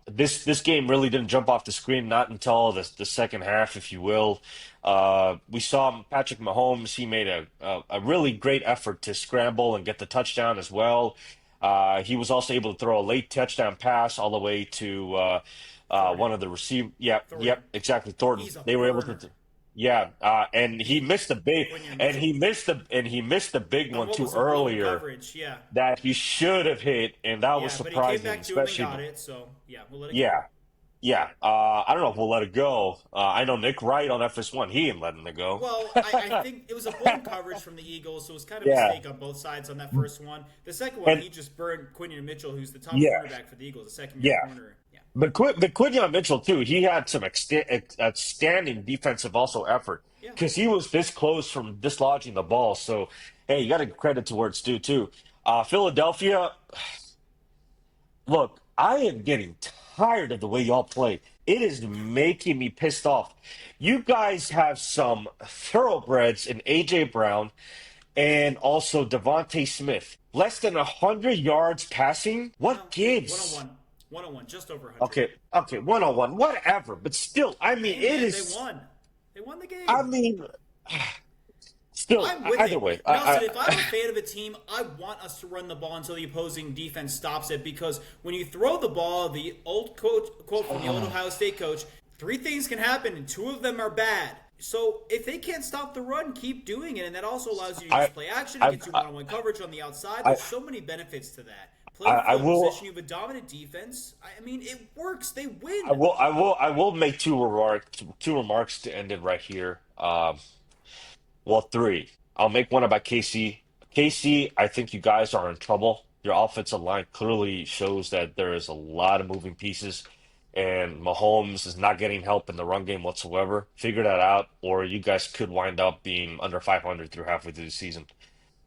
this game really didn't jump off the screen not until the second half, if you will. We saw Patrick Mahomes. He made a really great effort to scramble and get the touchdown as well. He was also able to throw a late touchdown pass all the way to Thornton. one of the receive. Yep, Thornton. yep, exactly. Thornton. He's a They were able burner. to. Yeah, and he missed the big, Quinion and Mitchell. he missed the big On one what too was a blown earlier coverage, yeah. that he should have hit, and that was Yeah, but he came surprising, back to him and especially. got it, so yeah, we'll let it go. Yeah, yeah. I don't know if we'll let it go. I know Nick Wright on FS1, he ain't letting it go. Well, I think it was a blown coverage from the Eagles, so it was kind of a Yeah, mistake on both sides on that first one. The second one, and he just burned Quinion Mitchell, who's the top yeah, cornerback for the Eagles, the second-year yeah. corner. Yeah, But Quinyon Mitchell too, he had some outstanding defensive also effort yeah. because he was this close from dislodging the ball. So hey, you got to credit to where it's due too. Philadelphia, look, I am getting tired of the way y'all play. It is making me pissed off. You guys have some thoroughbreds in AJ Brown and also Devontae Smith. Less than 100 yards passing. No, What gives? 101. 101, just over 100. Okay, okay, 101, whatever. But still, I mean, Hey, it man, they is. won. They won the I game. mean, still, I'm with either it. way, Nelson, if I'm a fan of a team, I want us to run the ball until the opposing defense stops it because when you throw the ball, the old quote from the old Ohio State coach, 3 things can happen and 2 of them are bad. So if they can't stop the run, keep doing it, and that also allows you to use I, play action. It I, gets you I, one-on-one coverage on the outside. I, There's so many benefits to that. I, Play I field will, position, you have a dominant defense. I mean, it works. They I win. will, I will, I will make two remarks to end it right here. Well, 3. I'll make one about KC. KC, I think you guys are in trouble. Your offensive line clearly shows that there is a lot of moving pieces, and Mahomes is not getting help in the run game whatsoever. Figure that out, or you guys could wind up being under 500 through halfway through the season.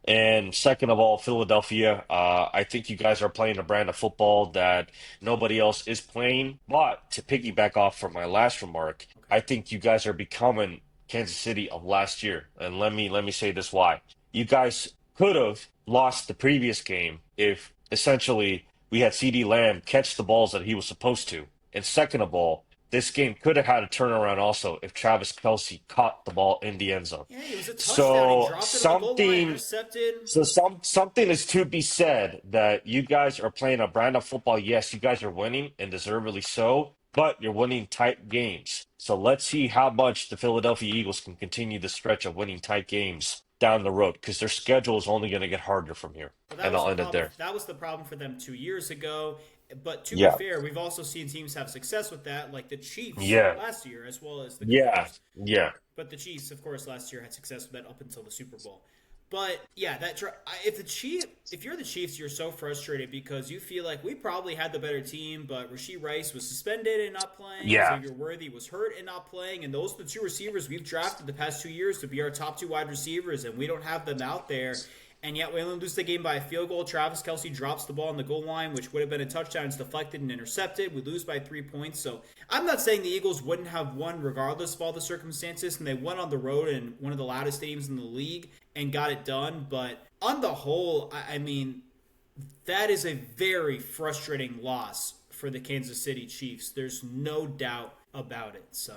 And second of all, Philadelphia, I think you guys are playing a brand of football that nobody else is playing. But to piggyback off from my last remark, Okay. I think you guys are becoming Kansas City of last year. And let me say this why. You guys could have lost the previous game if essentially we had CD Lamb catch the balls that he was supposed to. And second of all, this game could have had a turnaround also if Travis Kelce caught the ball in the end zone. Yeah, it was a touchdown. He So dropped it on the goal line, something intercepted. something is to be said that you guys are playing a brand of football. Yes, you guys are winning and deservedly so, but you're winning tight games. So let's see how much the Philadelphia Eagles can continue the stretch of winning tight games down the road because their schedule is only going to get harder from here. Well, that And was I'll the end it problem. there. That was the problem for them 2 years ago. But to be Yeah. fair, we've also seen teams have success with that, like the Chiefs Yeah. last year, as well as the Yeah. Commanders. Yeah. But the Chiefs, of course, last year had success with that up until the Super Bowl. But yeah, if you're the Chiefs, you're so frustrated because you feel like we probably had the better team, but Rashee Rice was suspended and not playing. Yeah. Xavier Worthy was hurt and not playing, and those are the two receivers we've drafted the past 2 years to be our top two wide receivers, and we don't have them out there. And yet we only lose the game by a field goal. Travis Kelce drops the ball on the goal line, which would have been a touchdown. It's deflected and intercepted. We lose by 3 points. So I'm not saying the Eagles wouldn't have won regardless of all the circumstances. And they went on the road in one of the loudest stadiums in the league and got it done. But on the whole, I mean, that is a very frustrating loss for the Kansas City Chiefs. There's no doubt about it. So,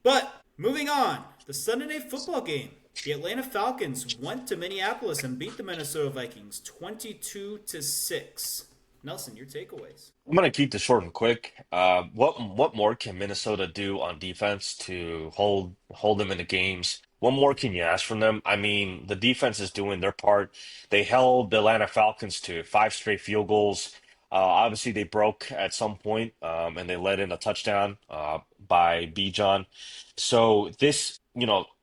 But moving on, the Sunday Night Football game. The Atlanta Falcons went to Minneapolis and beat the Minnesota Vikings 22-6. Nelson, your takeaways. I'm gonna keep this short and quick. What more can Minnesota do on defense to hold them in the games? What more can you ask from them? I mean, the defense is doing their part. They held the Atlanta Falcons to 5 straight field goals. Obviously, they broke at some point, and they let in a touchdown by Bijan. So this,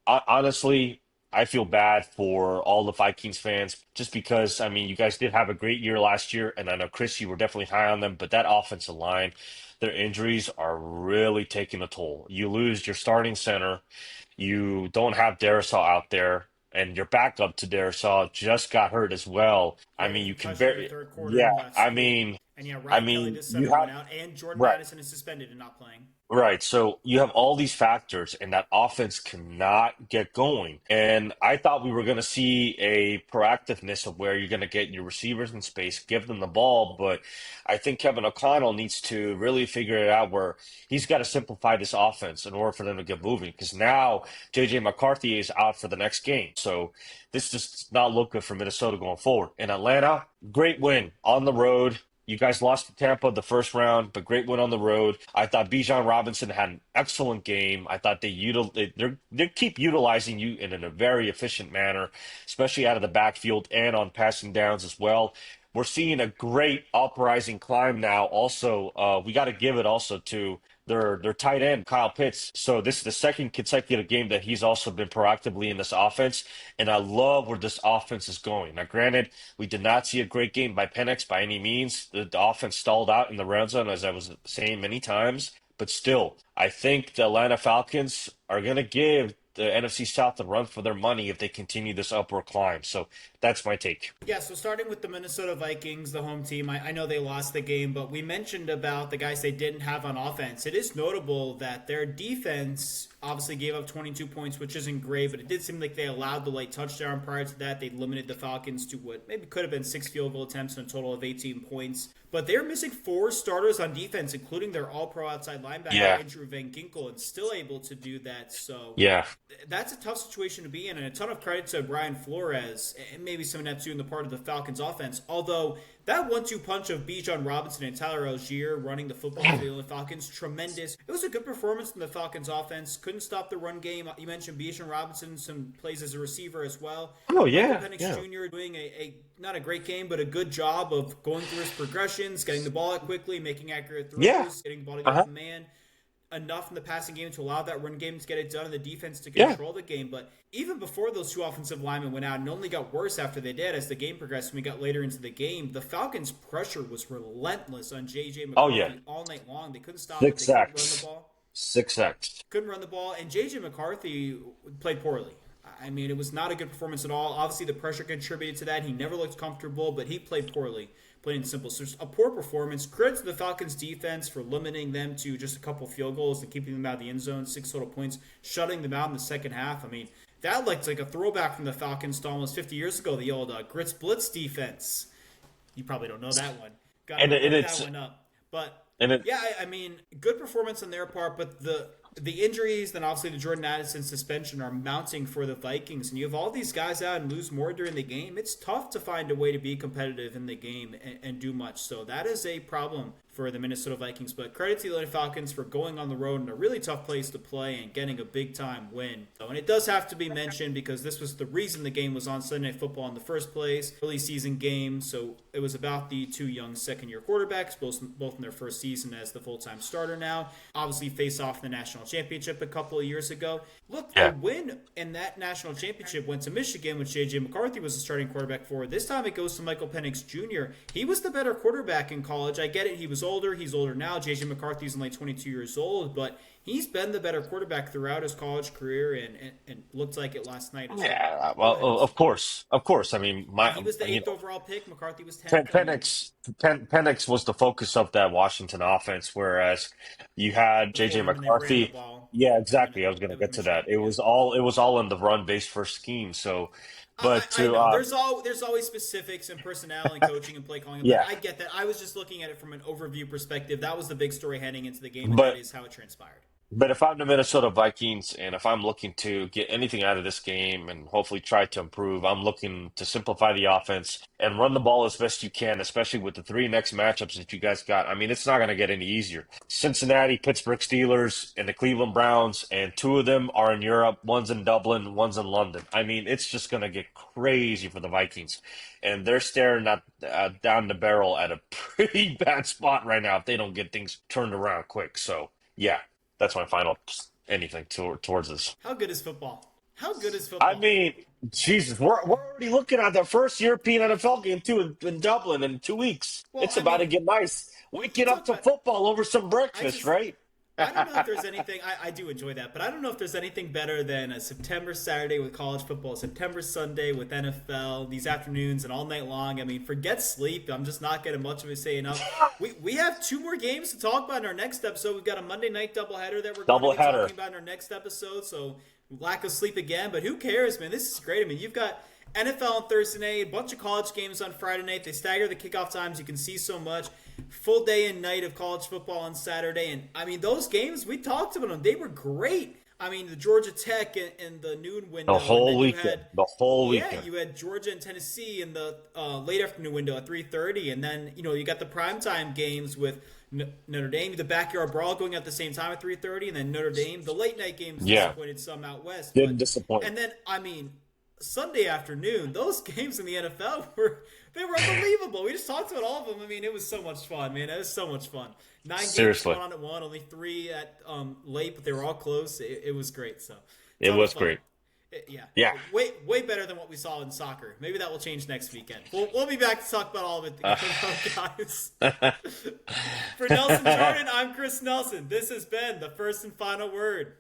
honestly, I feel bad for all the Vikings fans just because, I mean, you guys did have a great year last year, and I know, Chris, you were definitely high on them, but that offensive line, their injuries are really taking a toll. You lose your starting center, you don't have Darisaw out there, and your backup to Darisaw just got hurt as well. I Yeah, mean, he you can concussion in the barely, third quarter yeah, last week. And yeah, I Ryan Kelly, mean, this you center, have, went out, and Jordan right. Addison is suspended and not playing. Right. So you have all these factors, and that offense cannot get going. And I thought we were going to see a proactiveness of where you're going to get your receivers in space, give them the ball. But I think Kevin O'Connell needs to really figure it out where he's got to simplify this offense in order for them to get moving. Because now JJ McCarthy is out for the next game. So this does not look good for Minnesota going forward. In Atlanta, great win on the road. You guys lost to Tampa the first round, but great win on the road. I thought Bijan Robinson had an excellent game. I thought they keep utilizing you in a very efficient manner, especially out of the backfield and on passing downs as well. We're seeing a great uprising climb now. Also, we got to give it also to their tight end, Kyle Pitts. So this is the second consecutive game that he's also been proactively in this offense, and I love where this offense is going. Now, granted, we did not see a great game by Penix by any means. The offense stalled out in the red zone, as I was saying many times. But still, I think the Atlanta Falcons are going to give the NFC South a run for their money if they continue this upward climb. So that's my take. Yeah, so starting with the Minnesota Vikings, the home team, I know they lost the game, but we mentioned about the guys they didn't have on offense. It is notable that their defense obviously gave up 22 points, which isn't great, but it did seem like they allowed the late touchdown. Prior to that, they limited the Falcons to what maybe could have been 6 field goal attempts and a total of 18 points. But they're missing 4 starters on defense, including their all-pro outside linebacker, Andrew Van Ginkel, and still able to do that. So Yeah. that's a tough situation to be in, and a ton of credit to Brian Flores, and maybe some of that too in the part of the Falcons offense. Although that 1-2 punch of Bijan Robinson and Tyler Algier running the football for the Falcons, tremendous. It was a good performance from the Falcons offense. Couldn't stop the run game. You mentioned Bijan Robinson, some plays as a receiver as well. Oh, yeah. Michael Penix Jr. doing a not a great game, but a good job of going through his progressions, getting the ball out quickly, making accurate throws, getting the ball to the man. Enough in the passing game to allow that run game to get it done and the defense to control the game. But even before those 2 offensive linemen went out, and only got worse after they did as the game progressed and we got later into the game, the Falcons' pressure was relentless on J.J. McCarthy all night long. They couldn't stop it. They couldn't run the ball. 6x. Couldn't run the ball. And J.J. McCarthy played poorly. I mean, it was not a good performance at all. Obviously, the pressure contributed to that. He never looked comfortable, but he played poorly. Plain and simple. So it's a poor performance. Credit to the Falcons defense for limiting them to just a couple field goals and keeping them out of the end zone, 6 total points, shutting them out in the second half. I mean, that looks like a throwback from the Falcons to almost 50 years ago, the old Grits Blitz defense. You probably don't know that one. Got to look that one up. But, I mean, good performance on their part, but the injuries, then obviously the Jordan Addison suspension are mounting for the Vikings. And you have all these guys out and lose more during the game. It's tough to find a way to be competitive in the game and do much. So that is a problem for the Minnesota Vikings. But credit to the Atlanta Falcons for going on the road in a really tough place to play and getting a big-time win. And it does have to be mentioned because this was the reason the game was on Sunday Night Football in the first place. Early season game, so it was about the two young second-year quarterbacks, both in their first season as the full-time starter now. Obviously face off in the national championship a couple of years ago. Look, the win in that national championship went to Michigan, which J.J. McCarthy was the starting quarterback for. This time it goes to Michael Penix Jr. He was the better quarterback in college. I get it. He was older. He's older now. J.J. McCarthy's only 22 years old, but he's been the better quarterback throughout his college career, and looked like it last night. Yeah, well, of course, of course. I mean, He was the 8th overall pick. McCarthy was 10th. Penix was the focus of that Washington offense, whereas you had JJ Before him, and they ran the McCarthy. ball. Yeah, exactly. I was going to With get to Michigan. that. It Yeah. was all in the run-based first scheme. So, but I to know there's always specifics in personnel and coaching and play calling. But yeah, I get that. I was just looking at it from an overview perspective. That was the big story heading into the game, and that but is how it transpired. But if I'm the Minnesota Vikings and if I'm looking to get anything out of this game and hopefully try to improve, I'm looking to simplify the offense and run the ball as best you can, especially with the three next matchups that you guys got. I mean, it's not going to get any easier. Cincinnati, Pittsburgh Steelers, and the Cleveland Browns, and two of them are in Europe. One's in Dublin, one's in London. I mean, it's just going to get crazy for the Vikings. And they're staring at down the barrel at a pretty bad spot right now if they don't get things turned around quick. So, yeah. That's my final anything towards this. How good is football? How good is I football? mean, Jesus, we're already looking at the first European NFL game too in Dublin in 2 weeks. Well, It's I about to mean, get nice. We you get up talk to about. football over some I breakfast, just. right? I don't know if there's anything. I do enjoy that, but I don't know if there's anything better than a September Saturday with college football, September Sunday with NFL, these afternoons and all night long. I mean, forget sleep. I'm just not getting much of a say enough. We have two more games to talk about in our next episode. We've got a Monday night doubleheader that we're going to be Doubleheader. talking about in our next episode. So lack of sleep again, but who cares, man? This is great. I mean, you've got NFL on Thursday night, a bunch of college games on Friday night. They stagger the kickoff times. You can see so much. Full day and night of college football on Saturday. And, I mean, those games, we talked about them. They were great. I mean, the Georgia Tech in the noon window. The whole and then weekend. The whole yeah, weekend. you had Georgia and Tennessee in the late afternoon window at 3:30. And then, you got the primetime games with Notre Dame, the backyard brawl going at the same time at 3:30. And then Notre Dame, the late night games Yeah. disappointed some out west. Didn't disappoint. And then, I mean, Sunday afternoon, those games in the NFL were unbelievable. We just talked about all of them. I mean, it was so much fun, man. It was so much fun. 9 games Seriously. going on at one, only 3 at late, but they were all close. It was great. So It ton of was fun. great. Yeah. Yeah. Way better than what we saw in soccer. Maybe that will change next weekend. We'll be back to talk about all of it, guys. For Nelson Jordan, I'm Chris Nelson. This has been the First and Final Word.